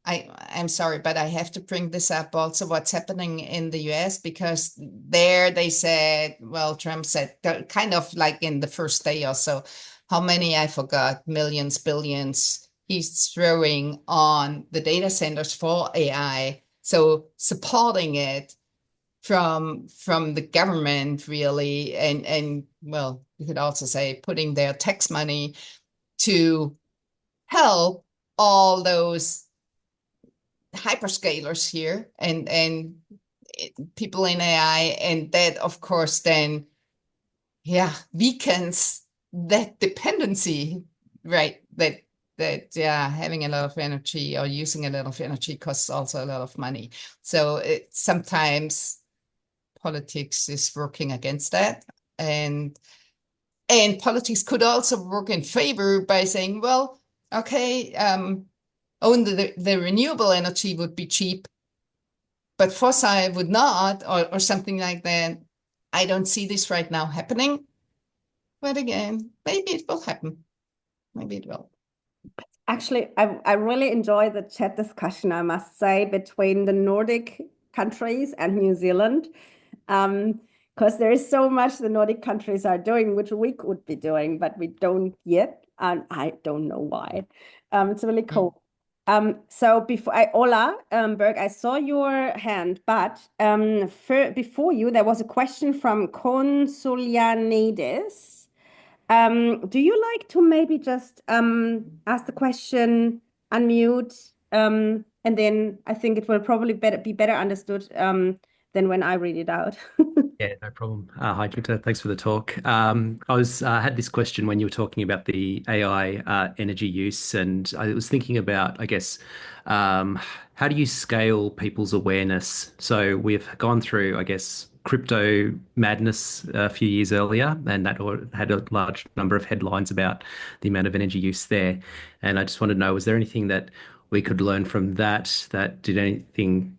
I'm sorry, but I have to bring this up also, what's happening in the US, because there they said, well, Trump said kind of like in the first day or so, how many, I forgot, millions, billions he's throwing on the data centers for AI. So supporting it from the government really, and well, you could also say putting their tax money to help all those hyperscalers here and people in AI, and that of course then weakens that dependency, right? That having a lot of energy or using a lot of energy costs also a lot of money. So sometimes politics is working against that, and politics could also work in favor by saying, well, okay, only the renewable energy would be cheap, but fossil would not, or something like that. I don't see this right now happening. But again, maybe it will happen. Maybe it will. Actually, I really enjoy the chat discussion, I must say, between the Nordic countries and New Zealand. Because there is so much the Nordic countries are doing, which we could be doing, but we don't yet. And I don't know why. It's really cool. So Ola Berg, I saw your hand, but before you, there was a question from Consulianides. Do you like to maybe just ask the question, unmute, and then I think it will probably be better understood than when I read it out. Yeah, no problem. Hi, Jutta. Thanks for the talk. I had this question when you were talking about the AI energy use, and I was thinking about, I guess, how do you scale people's awareness? So we've gone through, I guess, crypto madness a few years earlier, and that had a large number of headlines about the amount of energy use there. And I just wanted to know, was there anything that we could learn from that did anything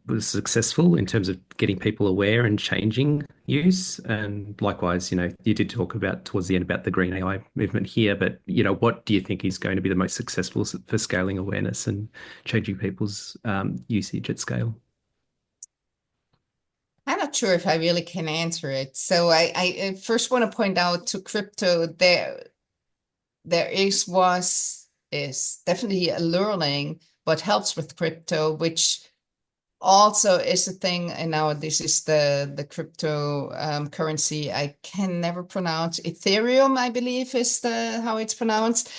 was successful in terms of getting people aware and changing use? And likewise, you did talk about towards the end about the green AI movement here, but what do you think is going to be the most successful for scaling awareness and changing people's usage at scale? I'm not sure if I really can answer it. So I first want to point out to crypto there is definitely a learning what helps with crypto, which also is a thing. And now this is the crypto currency I can never pronounce. Ethereum, I believe, is how it's pronounced.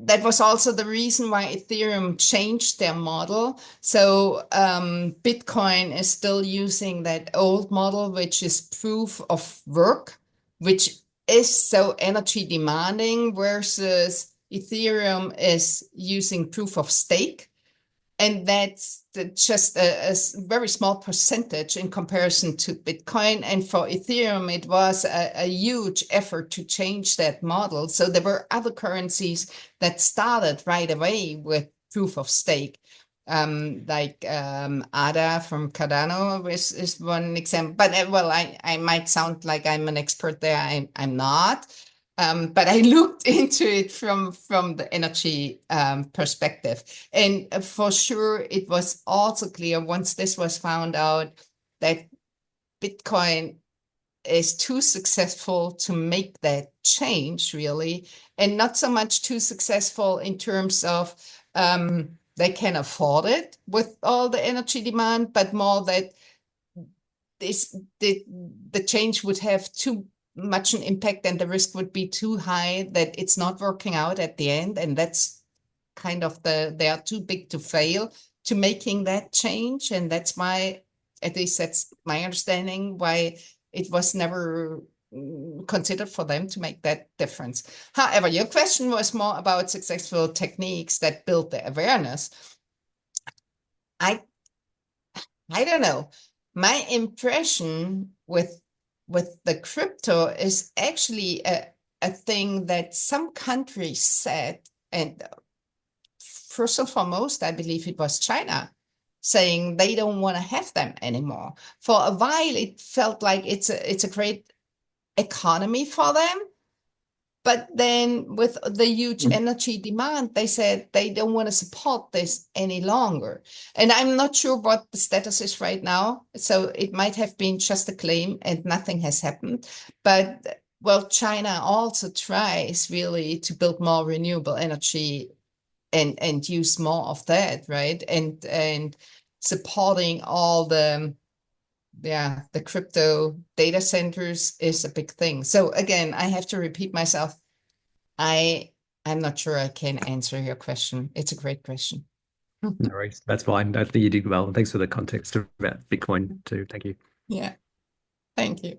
That was also the reason why Ethereum changed their model. So Bitcoin is still using that old model, which is proof of work, which is so energy demanding, versus Ethereum is using proof of stake. And that's just a very small percentage in comparison to Bitcoin. And for Ethereum, it was a huge effort to change that model. So there were other currencies that started right away with proof of stake. Like ADA from Cardano is one example. But well, I might sound like I'm an expert there. I'm not. But I looked into it from the energy perspective. And for sure, it was also clear once this was found out that Bitcoin is too successful to make that change, really, and not so much too successful in terms of they can afford it with all the energy demand, but more that the change would have too much an impact and the risk would be too high that it's not working out at the end. And that's kind of they are too big to fail to making that change. And that's why, at least that's my understanding, why it was never considered for them to make that difference. However, your question was more about successful techniques that build the awareness. I don't know. My impression with the crypto is actually a thing that some countries said, and first and foremost, I believe it was China, saying they don't want to have them anymore. For a while, it felt like it's a great economy for them. But then with the huge energy demand, they said they don't want to support this any longer. And I'm not sure what the status is right now. So it might have been just a claim and nothing has happened. But well, China also tries really to build more renewable energy and use more of that, right? And supporting all the crypto data centers is a big thing. So again, I have to repeat myself. I'm not sure I can answer your question. It's a great question. No worries. That's fine. I think you did well. Thanks for the context about Bitcoin too. Thank you. Yeah. Thank you.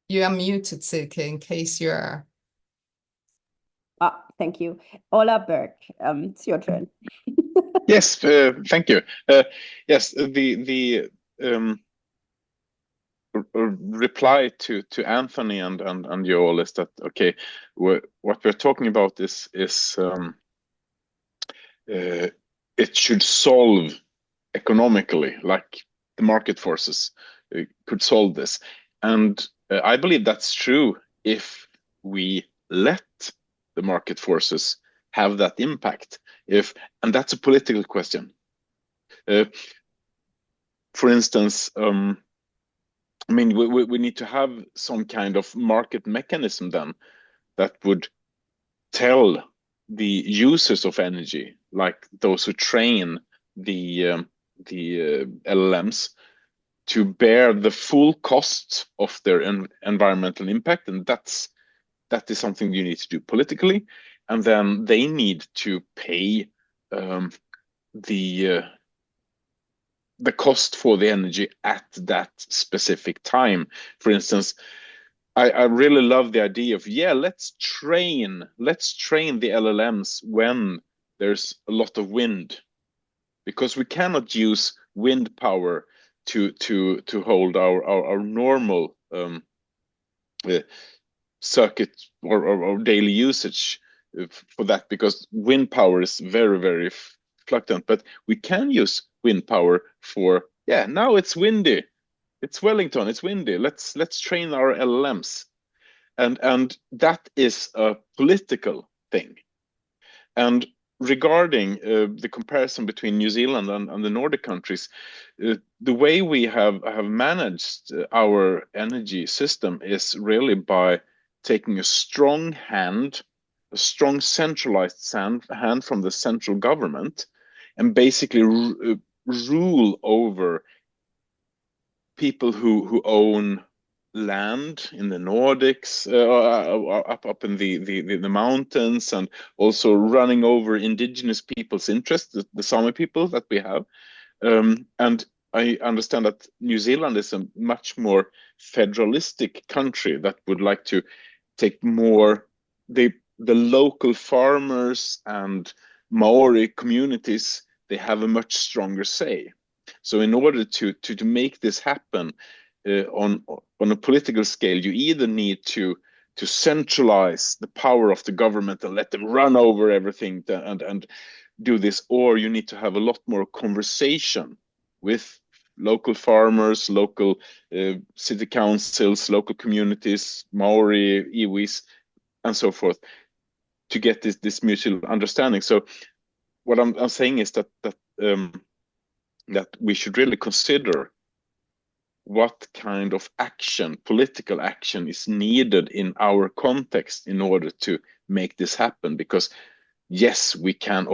You are muted, Silke, in case you are. Thank you. Ola Berg, it's your turn. Yes, thank you. Yes, the reply to Anthony and you all is that okay? What we're talking about is it should solve economically, like the market forces could solve this. And I believe that's true if we let the market forces have that impact. And that's a political question. For instance, I mean, we need to have some kind of market mechanism then that would tell the users of energy, like those who train the LLMs, to bear the full cost of their environmental impact, and that is something you need to do politically, and then they need to pay the cost for the energy at that specific time. For instance, I really love the idea of, let's train the LLMs when there's a lot of wind, because we cannot use wind power to hold our normal circuit or daily usage for that, because wind power is very, very fluctuant. But we can use wind power for, now it's windy, it's Wellington, it's windy, let's train our LLMs. And that is a political thing. And regarding the comparison between New Zealand and the Nordic countries, the way we have managed our energy system is really by taking a strong centralized hand from the central government, and basically rule over people who own land in the Nordics, up in the mountains, and also running over indigenous people's interests, the Sami people that we have. And I understand that New Zealand is a much more federalistic country that would like to take more the local farmers and Maori communities. They have a much stronger say. So in order to make this happen on a political scale, you either need to centralize the power of the government and let them run over everything and do this, or you need to have a lot more conversation with local farmers, local city councils, local communities, Maori, iwis, and so forth, to get this mutual understanding. So what I'm saying is that we should really consider what kind of action, political action, is needed in our context in order to make this happen. Because yes, we can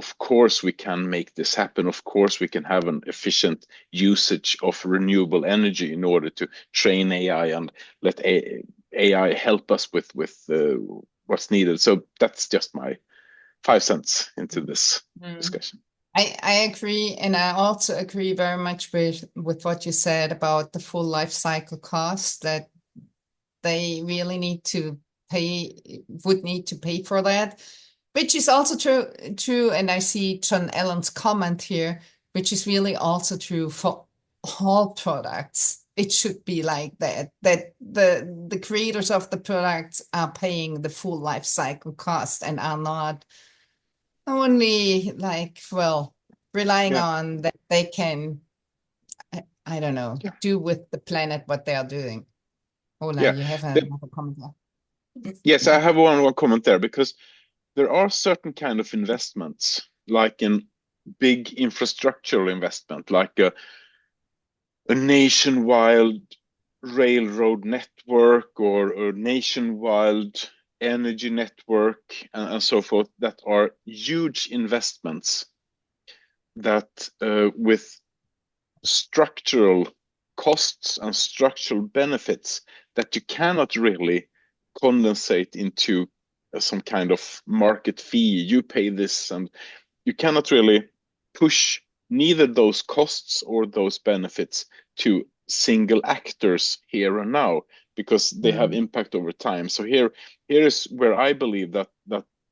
make this happen. Of course, we can have an efficient usage of renewable energy in order to train AI and let AI help us with what's needed. So that's just my 5 cents into this discussion. I agree, and I also agree very much with what you said about the full life cycle cost, that they really need to pay for that, which is also true. And I see John Allen's comment here, which is really also true for all products. It should be like that the creators of the products are paying the full life cycle cost and are not only relying on that they can, I don't know, do with the planet what they are doing. Ola, you have another comment there? Yes, I have one comment there, because there are certain kind of investments, like in big infrastructural investment, like a nationwide railroad network or a nationwide energy network and so forth, that are huge investments that with structural costs and structural benefits that you cannot really condensate into some kind of market fee. You pay this, and you cannot really push neither those costs or those benefits to single actors here and now, because they have impact over time. So here is where I believe that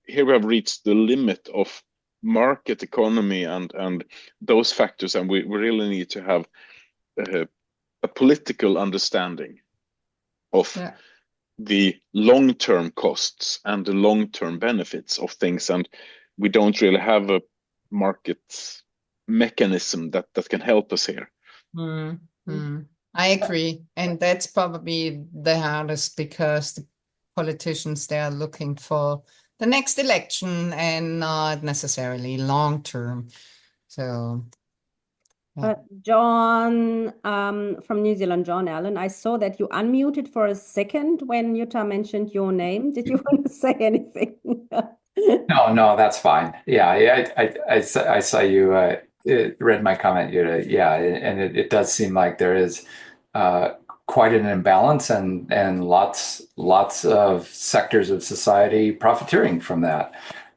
here we have reached the limit of market economy and those factors, and we really need to have a political understanding of the long-term costs and the long-term benefits of things. And we don't really have a market mechanism that can help us here. I agree. And that's probably the hardest because the politicians, they are looking for the next election and not necessarily long term. So, yeah. John from New Zealand, John Allen, I saw that you unmuted for a second when Jutta mentioned your name. Did you want to say anything? No, that's fine. Yeah, I saw you read my comment, Jutta. Yeah, and it does seem like there is quite an imbalance and lots of sectors of society profiteering from that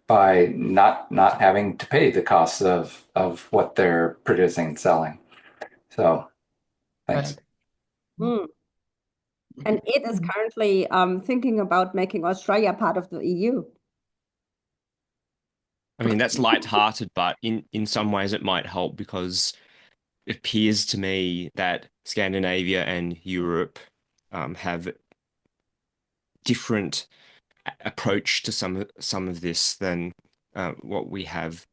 by not having to pay the costs of what they're producing and selling. So, thanks. Right. And it is currently thinking about making Australia part of the EU. I mean, that's light-hearted, but in some ways it might help because it appears to me that Scandinavia and Europe have different approach to some of this than what we have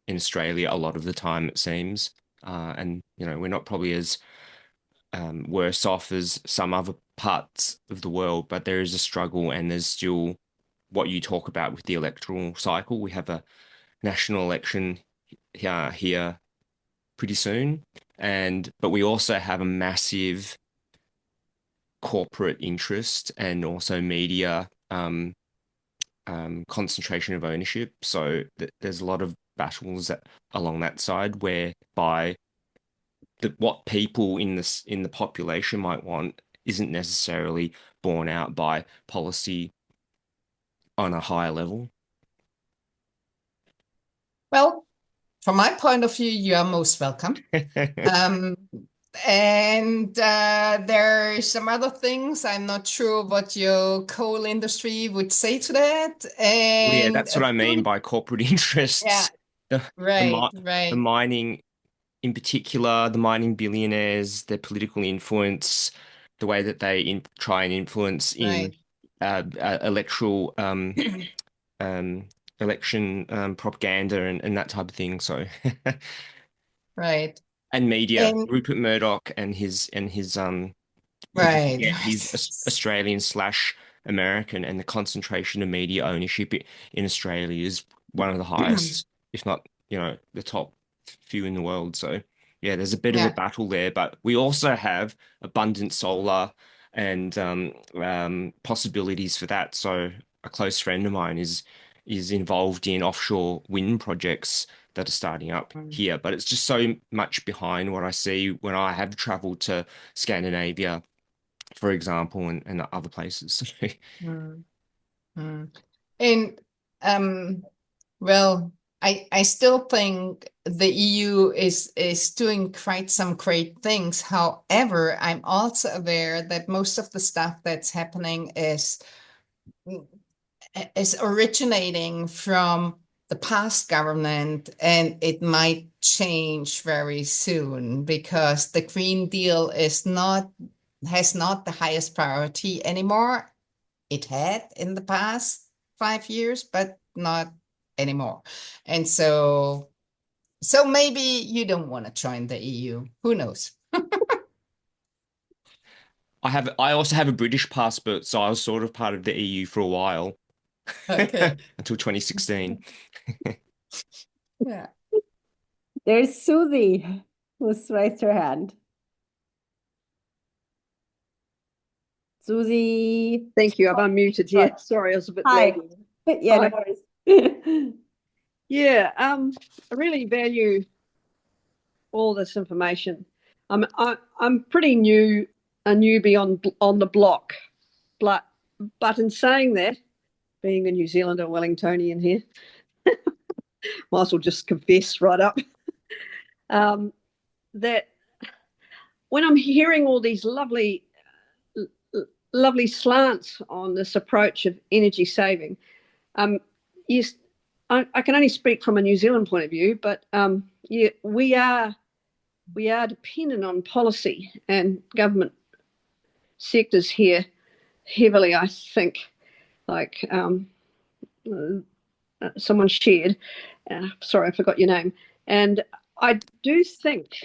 in Australia a lot of the time, it seems. And we're not probably as worse off as some other parts of the world, but there is a struggle, and there's still what you talk about with the electoral cycle. We have a national election here pretty soon, but we also have a massive corporate interest and also media concentration of ownership. So there's a lot of battles along that side whereby what people in the population might want isn't necessarily borne out by policy on a higher level. Well, from my point of view, you are most welcome. And there are some other things. I'm not sure what your coal industry would say to that. Well, yeah, And that's what I mean by corporate interests. Yeah, right. The mining, in particular, the mining billionaires, their political influence, the way that they try and influence in electoral election propaganda and that type of thing. So, right. And media, Rupert Murdoch and his right. He's Australian / American, and the concentration of media ownership in Australia is one of the highest, if not, the top few in the world. So yeah, there's a bit of a battle there, but we also have abundant solar and possibilities for that. So a close friend of mine is involved in offshore wind projects that are starting up here, but it's just so much behind what I see when I have traveled to Scandinavia, for example, and other places. And well, I still think the EU is doing quite some great things. However, I'm also aware that most of the stuff that's happening is originating from the past government, and it might change very soon because the Green Deal has not the highest priority anymore. It had in the past 5 years, but not anymore. And so maybe you don't want to join the EU. Who knows? I also have a British passport, so I was sort of part of the EU for a while. Okay. Until 2016. Yeah. There's Susie, who's raised her hand. Susie. Thank you. I've unmuted. Yeah, sorry, I was a bit late. Yeah, no worries. Yeah, I really value all this information. I'm pretty new, a newbie on the block, but in saying that, being a New Zealander, Wellingtonian here, might as well just confess right up that when I'm hearing all these lovely slants on this approach of energy saving, yes, I can only speak from a New Zealand point of view, but yeah, we are dependent on policy and government sectors here heavily. I think, like someone shared. Sorry, I forgot your name. And I do think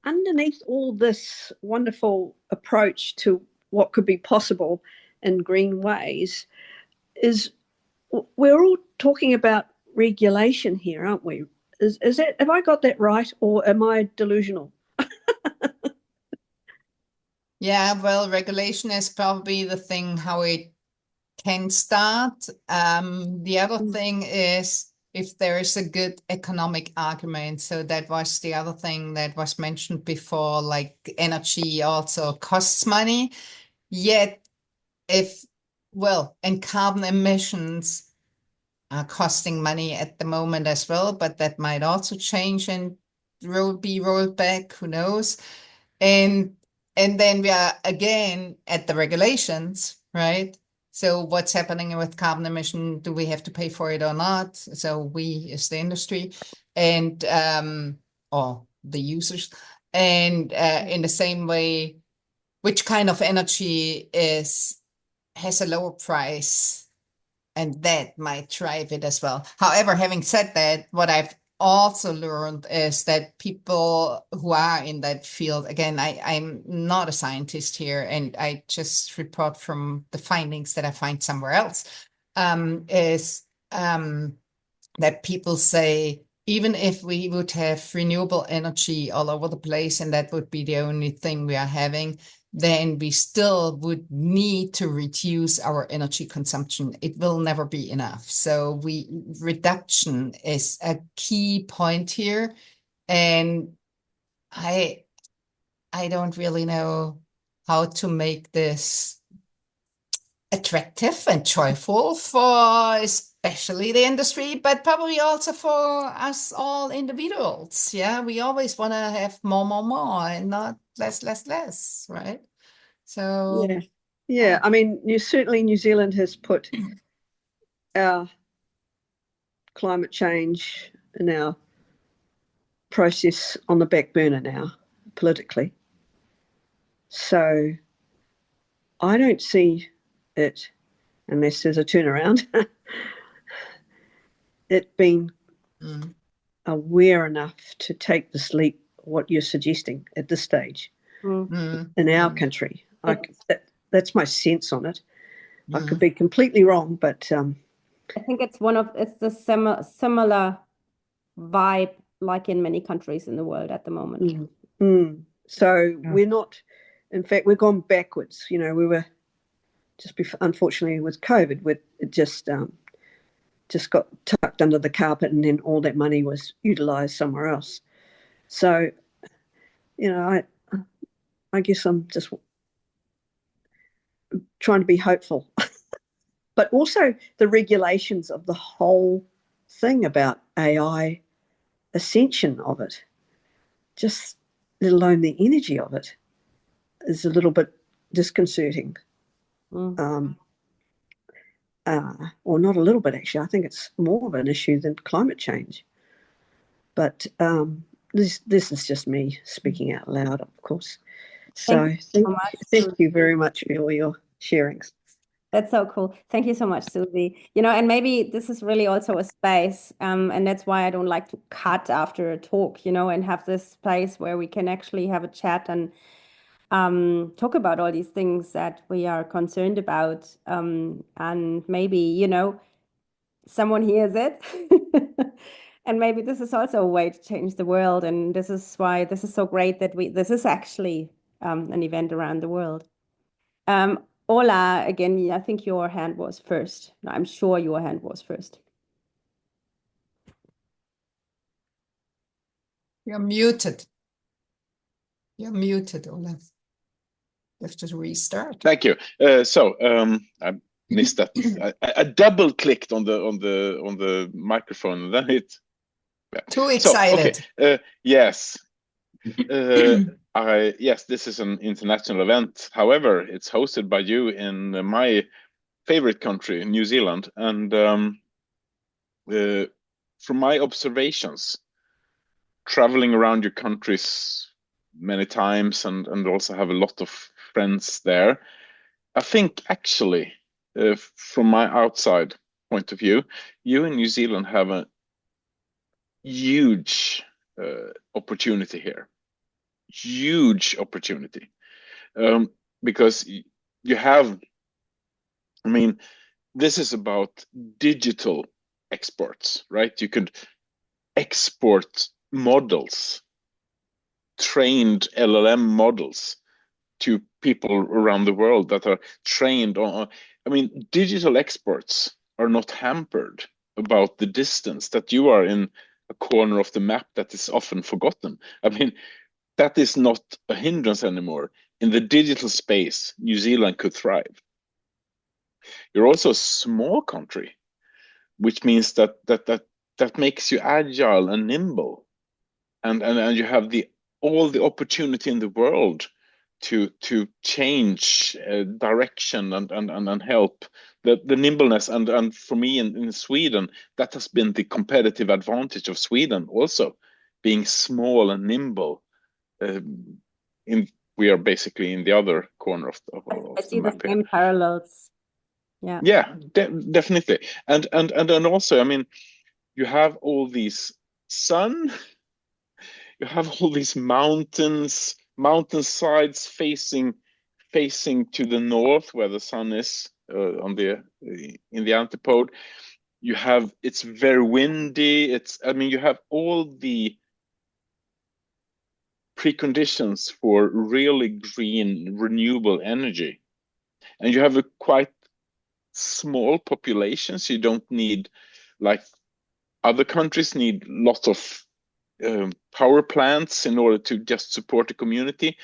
underneath all this wonderful approach to what could be possible in green ways is we're all talking about regulation here, aren't we? Is that, have I got that right, or am I delusional? Yeah, well, regulation is probably the thing how it can start. The other thing is if there is a good economic argument. So that was the other thing that was mentioned before, like energy also costs money. Yet and carbon emissions are costing money at the moment as well, but that might also change and be rolled back, who knows? And then we are again at the regulations, right? So what's happening with carbon emission? Do we have to pay for it or not? So we as the industry and or the users. And in the same way, which kind of energy has a lower price, and that might drive it as well. However, having said that, what I've also learned is that people who are in that field, again, I'm not a scientist here, and I just report from the findings that I find somewhere else, is that people say, even if we would have renewable energy all over the place, and that would be the only thing we are having, then we still would need to reduce our energy consumption. It will never be enough. So reduction is a key point here. And I don't really know how to make this attractive and joyful for especially the industry, but probably also for us all individuals. Yeah, we always want to have more, and not less, right? So Yeah. I mean, certainly New Zealand has put our climate change and our process on the back burner now, politically. So I don't see it, unless there's a turnaround, it being aware enough to take this leap, what you're suggesting at this stage in our country. That's my sense on it. I could be completely wrong, but I think it's the similar vibe like in many countries in the world at the moment. So we're not, in fact, we've gone backwards. We were just before, unfortunately, with COVID, it just got tucked under the carpet, and then all that money was utilised somewhere else. So, I guess I'm just trying to be hopeful. But also the regulations of the whole thing about AI, ascension of it, just let alone the energy of it, is a little bit disconcerting. Or not a little bit, actually. I think it's more of an issue than climate change. But this is just me speaking out loud, of course. So thank you very much for all your sharings. That's so cool. Thank you so much, Sylvie. And maybe this is really also a space, and that's why I don't like to cut after a talk, and have this space where we can actually have a chat and talk about all these things that we are concerned about. And maybe, someone hears it. And maybe this is also a way to change the world. And this is why this is so great that this is actually an event around the world. Ola, again, I think your hand was first. I'm sure your hand was first. You're muted. You're muted, Ola. You have to restart. Thank you. I missed that. I double clicked on the microphone, and then it. Yeah. Too excited. So, okay. Yes. Yes, this is an international event. However, it's hosted by you in my favorite country, New Zealand, and from my observations, traveling around your countries many times, and also have a lot of friends there, I think actually, from my outside point of view, you in New Zealand have a huge opportunity here. Huge opportunity. Because you have, I mean, this is about digital exports, right? You could export models, trained LLM models, to people around the world that are trained on. I mean, digital exports are not hampered about the distance that you are in a corner of the map that is often forgotten. I mean, that is not a hindrance anymore. In the digital space, New Zealand could thrive. You're also a small country, which means that makes you agile and nimble, and you have all the opportunity in the world to change direction and help the nimbleness, and for me in Sweden, that has been the competitive advantage of Sweden also, being small and nimble. We are basically in the other corner of I the see the map here. same parallels. Yeah. Yeah, definitely. And also, I mean, you have all these sun, you have all these mountains, mountainsides facing to the north where the sun is on the in the antipode. You have, it's very windy. I mean, you have all the preconditions for really green renewable energy, and you have a quite small population, so you don't need, like other countries need lots of power plants in order to just support the community.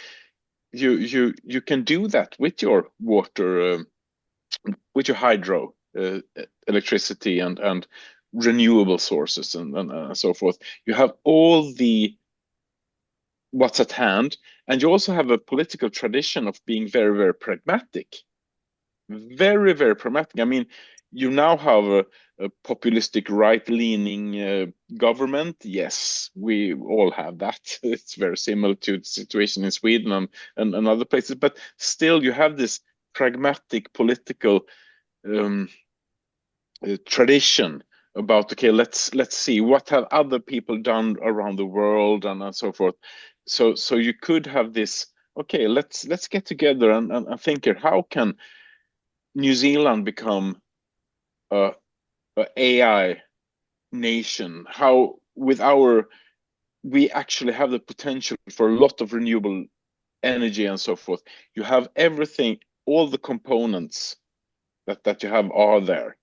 You can do that with your water, with your hydro electricity and renewable sources and so forth. You have all the what's at hand, and you also have a political tradition of being very, very pragmatic. Very, very pragmatic. I mean, you now have a populistic right-leaning government. Yes, we all have that. It's very similar to the situation in Sweden and other places, but still you have this pragmatic political tradition about, okay, let's see what have other people done around the world and so forth. So you could have this, okay, let's get together and think here, how can New Zealand become a AI nation? How, with we actually have the potential for a lot of renewable energy and so forth. You have everything, all the components that you have are there,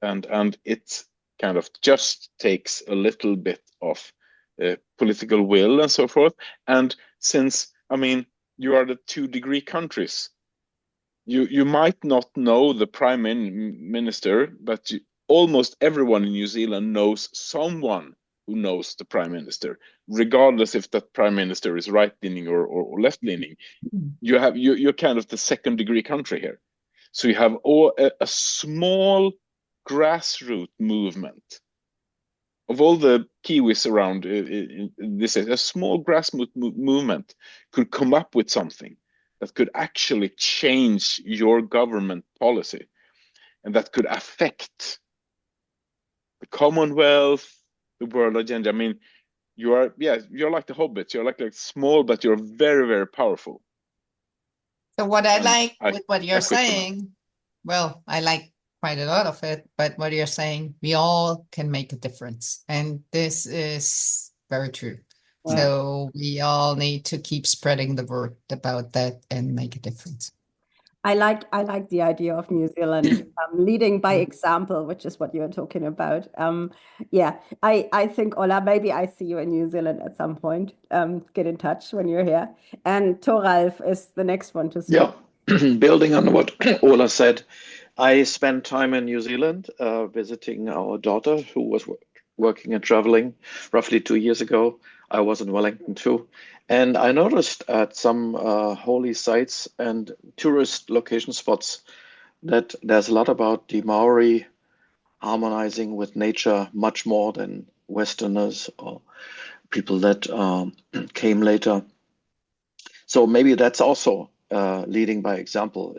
and it kind of just takes a little bit of political will and so forth. And since, I mean, you are the 2-degree countries, you might not know the prime minister, but almost everyone in New Zealand knows someone who knows the prime minister, regardless if that prime minister is right-leaning or left-leaning. You're kind of the 2nd-degree country here. So you have a small grassroots movement of all the Kiwis around this. A small grassroots movement could come up with something that could actually change your government policy, and that could affect the Commonwealth, the world agenda. I mean, you're like the hobbits. You're like small, but you're very, very powerful. So what I And like with what you're quit for now. saying, well, I like quite a lot of it, but what you're saying, we all can make a difference. And this is very true. Yeah. So we all need to keep spreading the word about that and make a difference. I like the idea of New Zealand leading by example, which is what you're talking about. Yeah, I think, Ola, maybe I see you in New Zealand at some point. Get in touch when you're here. And Thoralf is the next one to speak. Yeah, building on what Ola said, I spent time in New Zealand visiting our daughter who was working and traveling roughly 2 years ago. I was in Wellington too. And I noticed at some holy sites and tourist location spots that there's a lot about the Maori harmonizing with nature much more than Westerners or people that came later. So maybe that's also leading by example.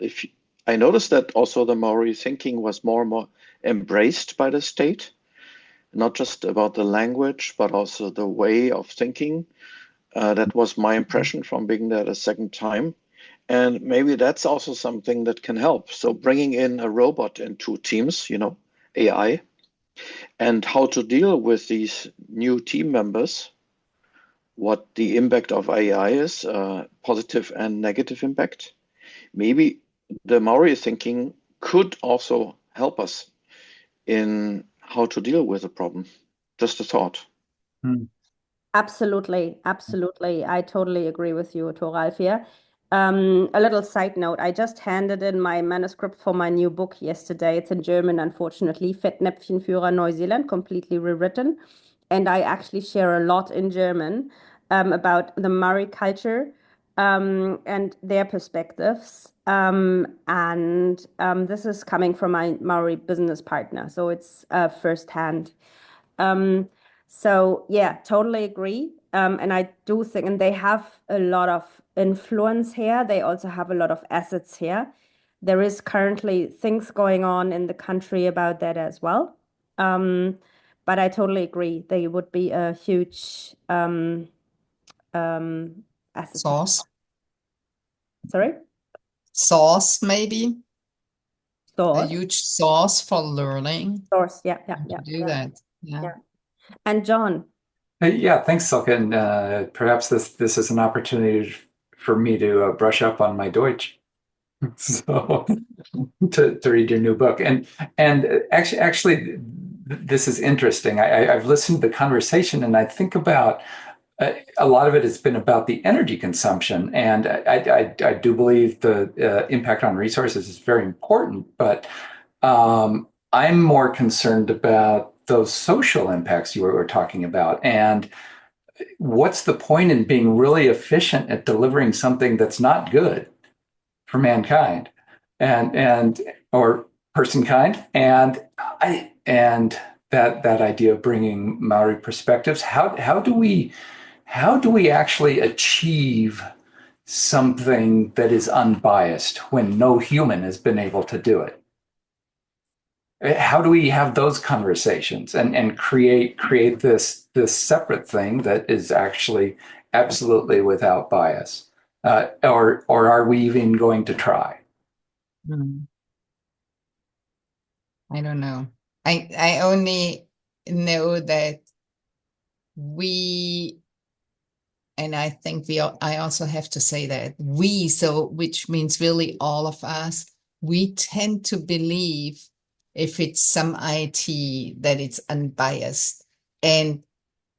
I noticed that also the Maori thinking was more and more embraced by the state. not just about the language, but also the way of thinking. That was my impression from being there a second time. And maybe that's also something that can help. So bringing in a robot into teams, AI, and how to deal with these new team members, what the impact of AI is, positive and negative impact. Maybe the Maori thinking could also help us in how to deal with the problem. Just a thought. Absolutely, absolutely. I totally agree with you, Thoralf here. A little side note, I just handed in my manuscript for my new book yesterday. It's in German, unfortunately, Fettnäpfchenführer Neuseeland, completely rewritten. And I actually share a lot in German about the Maori culture and their perspectives. And this is coming from my Maori business partner, so it's firsthand. So yeah, totally agree. And I do think, and they have a lot of influence here. They also have a lot of assets here. There is currently things going on in the country about that as well. But I totally agree. They would be a huge asset. Source. Sorry? Source, maybe. A Source. huge source for learning. Source, yeah. To do that. Yeah. And John. Yeah, thanks, Silke. And perhaps this is an opportunity for me to brush up on my Deutsch. So to read your new book. And actually, this is interesting. I've listened to the conversation and I think about a lot of it has been about the energy consumption. And I do believe the impact on resources is very important, but I'm more concerned about those social impacts you were talking about. And what's the point in being really efficient at delivering something that's not good for mankind and or person kind? And that idea of bringing Maori perspectives, how do we actually achieve something that is unbiased when no human has been able to do it? How do we have those conversations and create this separate thing that is actually absolutely without bias? Or are we even going to try? I don't know. I only know that we, and I think I also have to say that we, so which means really all of us, we tend to believe if it's some IT that it's unbiased. And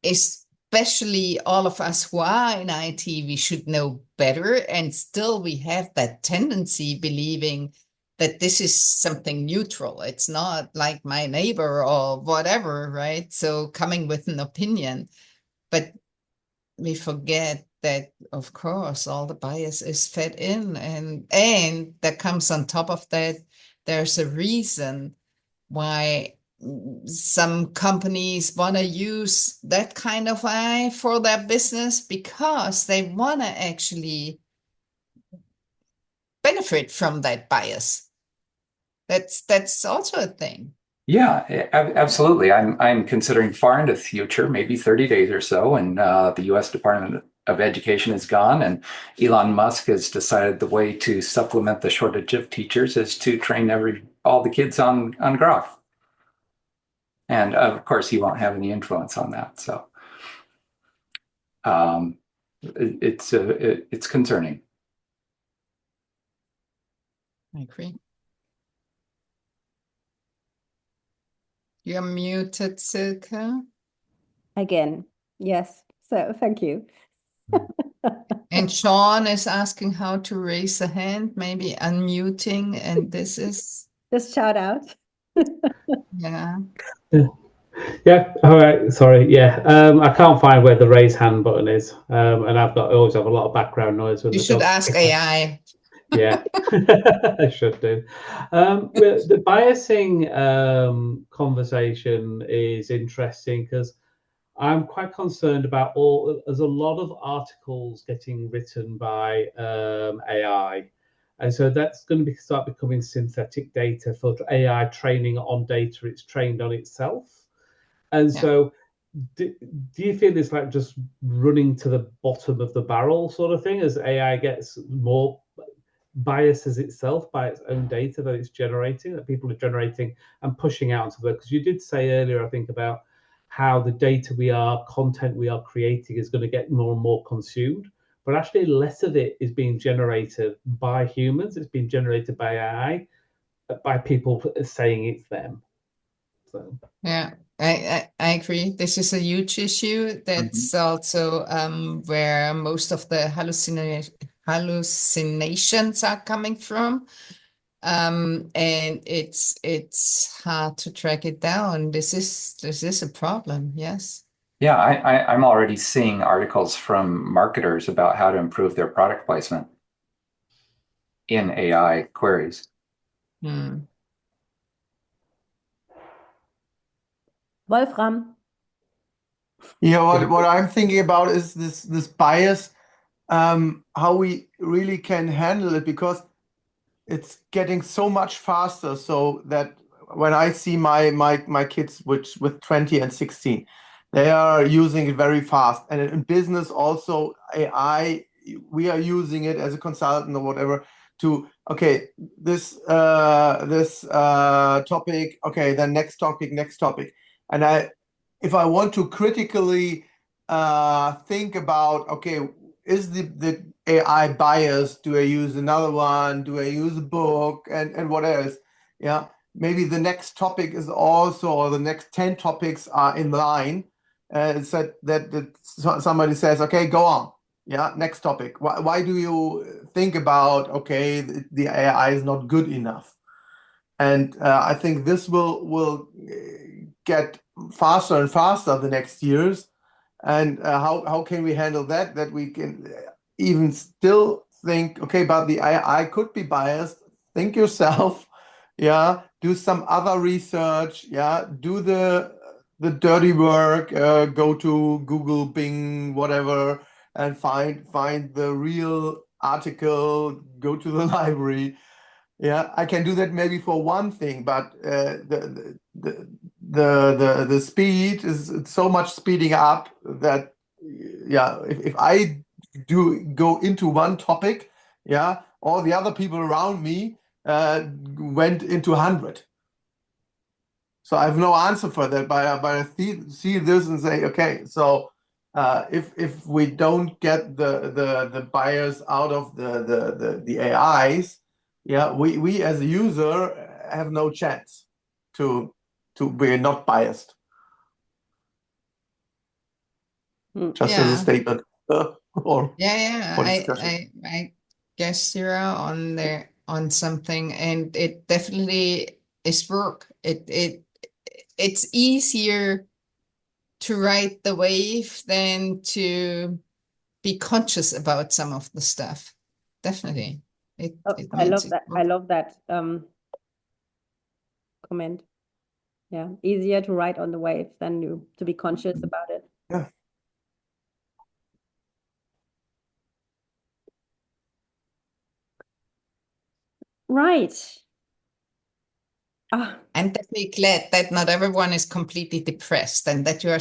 especially all of us who are in IT, we should know better. And still we have that tendency believing that this is something neutral. It's not like my neighbor or whatever, right? So coming with an opinion, but we forget that, of course, all the bias is fed in, and that comes on top of that. There's a reason why some companies want to use that kind of AI for their business, because they want to actually benefit from that bias. That's also a thing. Yeah, absolutely. I'm considering far into the future, maybe 30 days or so, and the U.S. Department of Education is gone, and Elon Musk has decided the way to supplement the shortage of teachers is to train all the kids on Grok. And of course, he won't have any influence on that. So it's concerning. I agree. You're muted, Silke. Again, yes. So thank you. And Sean is asking how to raise a hand, maybe unmuting, and this is Just shout out. yeah. Yeah. All right. Sorry. Yeah. I can't find where the raise hand button is, and I always have a lot of background noise when You the should dog's ask AI. Yeah, I should do. The biasing conversation is interesting because I'm quite concerned about there's a lot of articles getting written by AI. And so that's going to start becoming synthetic data for AI training on data it's trained on itself. And Yeah. so do you feel it's like just running to the bottom of the barrel sort of thing as AI gets more biases itself by its own data that it's generating, that people are generating and pushing out to the, because you did say earlier, I think, about how the content we are creating is going to get more and more consumed, but actually less of it is being generated by humans. It's being generated by AI, by people saying it's them. So. Yeah, I agree. This is a huge issue. That's also where most of the hallucinations are coming from. And it's hard to track it down. This is a problem, yes. Yeah, I'm already seeing articles from marketers about how to improve their product placement in AI queries. Wolfram. Yeah, what I'm thinking about is this bias, how we really can handle it, because it's getting so much faster, so that when I see my kids, which with 20 and 16, they are using it very fast. And in business also, AI, we are using it as a consultant or whatever to, okay, this topic, okay, then next topic. And if I want to critically think about, okay, is the AI biased? Do I use another one? Do I use a book? And what else? Yeah, maybe the next topic is also, or the next 10 topics are in line. It's that somebody says, okay, go on. Yeah, next topic. Why do you think about, okay, the AI is not good enough? And I think this will get faster and faster the next years. And how can we handle that? That we can even still think, okay, but the AI could be biased. Think yourself, yeah. Do some other research, yeah. Do the dirty work. Go to Google, Bing, whatever, and find the real article. Go to the library. Yeah, I can do that maybe for one thing, but the speed is it's so much speeding up that yeah, if I do go into one topic, yeah, all the other people around me went into 100. So I have no answer for that, but I see this and say, okay, so if we don't get the bias out of the AIs, yeah, we as a user have no chance to be not biased. Just as a Yeah. statement or Yeah, for discussion. I guess you're on something, and it definitely is work. It's easier to ride the wave than to be conscious about some of the stuff. Definitely. It I makes love it that. I work. love that comment. Yeah, easier to ride on the wave than to be conscious about it. Yeah. Right. I'm definitely glad that not everyone is completely depressed and that you are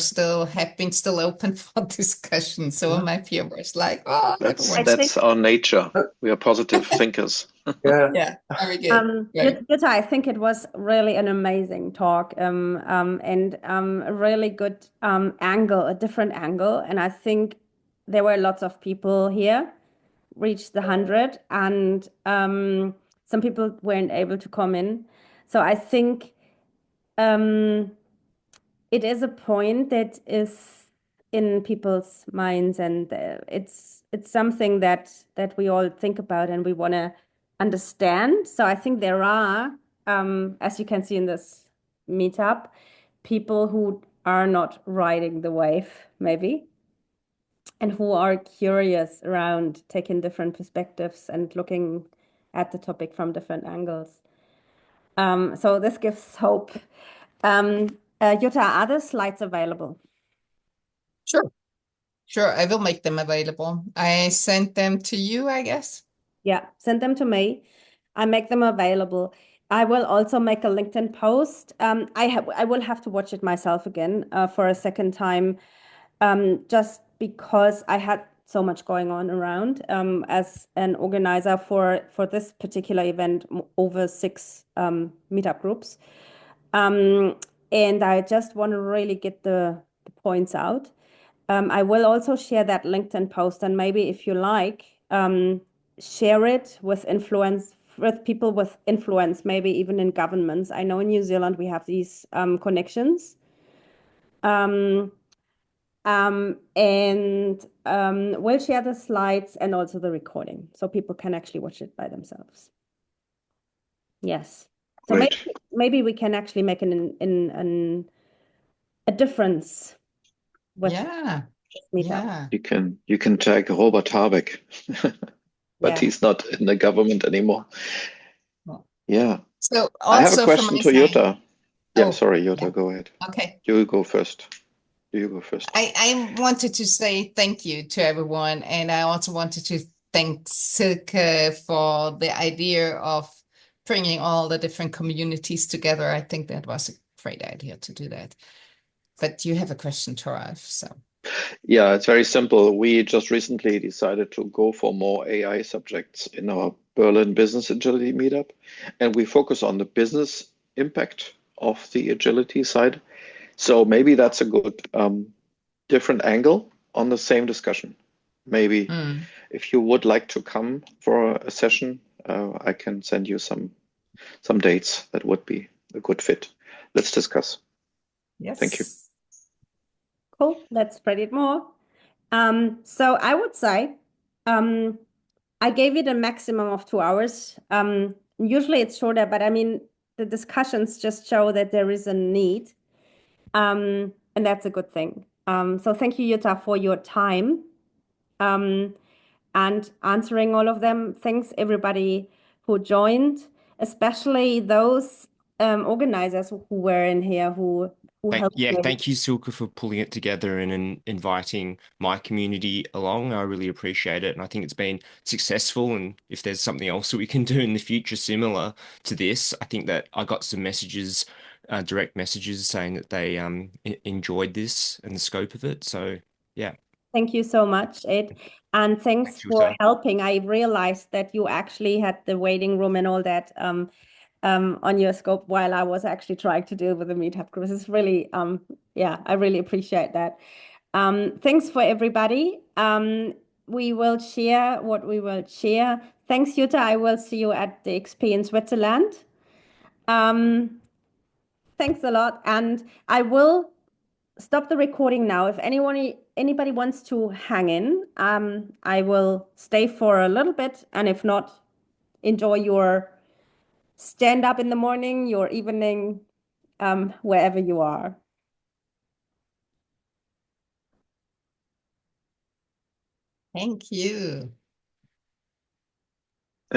have been still open for discussion. So my peer was like, oh, That's our nature. We are positive thinkers. Yeah. Yeah, very good. Great. Jutta, I think it was really an amazing talk, and a really good angle, a different angle. And I think there were lots of people here reached the 100, and some people weren't able to come in. So I think it is a point that is in people's minds, and it's something that we all think about and we want to understand. So I think there are, as you can see in this meetup, people who are not riding the wave, maybe, and who are curious around taking different perspectives and looking at the topic from different angles. So this gives hope. Jutta, are the slides available? Sure, I will make them available. I sent them to you, I guess. Yeah, send them to me. I make them available. I will also make a LinkedIn post. I will have to watch it myself again for a second time, just because I had so much going on around as an organizer for this particular event, over 6 meetup groups. And I just want to really get the points out. I will also share that LinkedIn post, and maybe if you like, share it with people with influence, maybe even in governments. I know in New Zealand we have these connections. And we'll share the slides and also the recording so people can actually watch it by themselves. Yes. So maybe we can actually make a difference with this meetup. You can tag Robert Habeck, but he's not in the government anymore. Yeah. So I have a also question to Jutta. Yeah, sorry, Jutta, yeah. go ahead. Okay. You go first. You go first. I wanted to say thank you to everyone, and I also wanted to thank Silke for the idea of bringing all the different communities together. I think that was a great idea to do that. But you have a question, Toralf, so. Yeah, it's very simple. We just recently decided to go for more AI subjects in our Berlin Business Agility meetup, and we focus on the business impact of the agility side. So maybe that's a good different angle on the same discussion. Maybe if you would like to come for a session, I can send you some dates that would be a good fit. Let's discuss. Yes. Thank you. Cool. Let's spread it more. So I would say I gave it a maximum of 2 hours. Usually it's shorter, but I mean, the discussions just show that there is a need. And that's a good thing. So thank you, Jutta, for your time and answering all of them. Thanks, everybody who joined, especially those organizers who were in here who helped me. Thank you, Silke, for pulling it together and inviting my community along. I really appreciate it, and I think it's been successful. And if there's something else that we can do in the future similar to this, I think that I got some messages, direct messages saying that they enjoyed this and the scope of it. So yeah. Thank you so much, Ed. And thanks for helping. I realized that you actually had the waiting room and all that on your scope while I was actually trying to deal with the meetup groups. It's really, I really appreciate that. Thanks for everybody. We will share what we will share. Thanks, Jutta. I will see you at the XP in Switzerland. Thanks a lot. And I will stop the recording now. If anybody wants to hang in, I will stay for a little bit. And if not, enjoy your stand up in the morning, your evening, wherever you are. Thank you.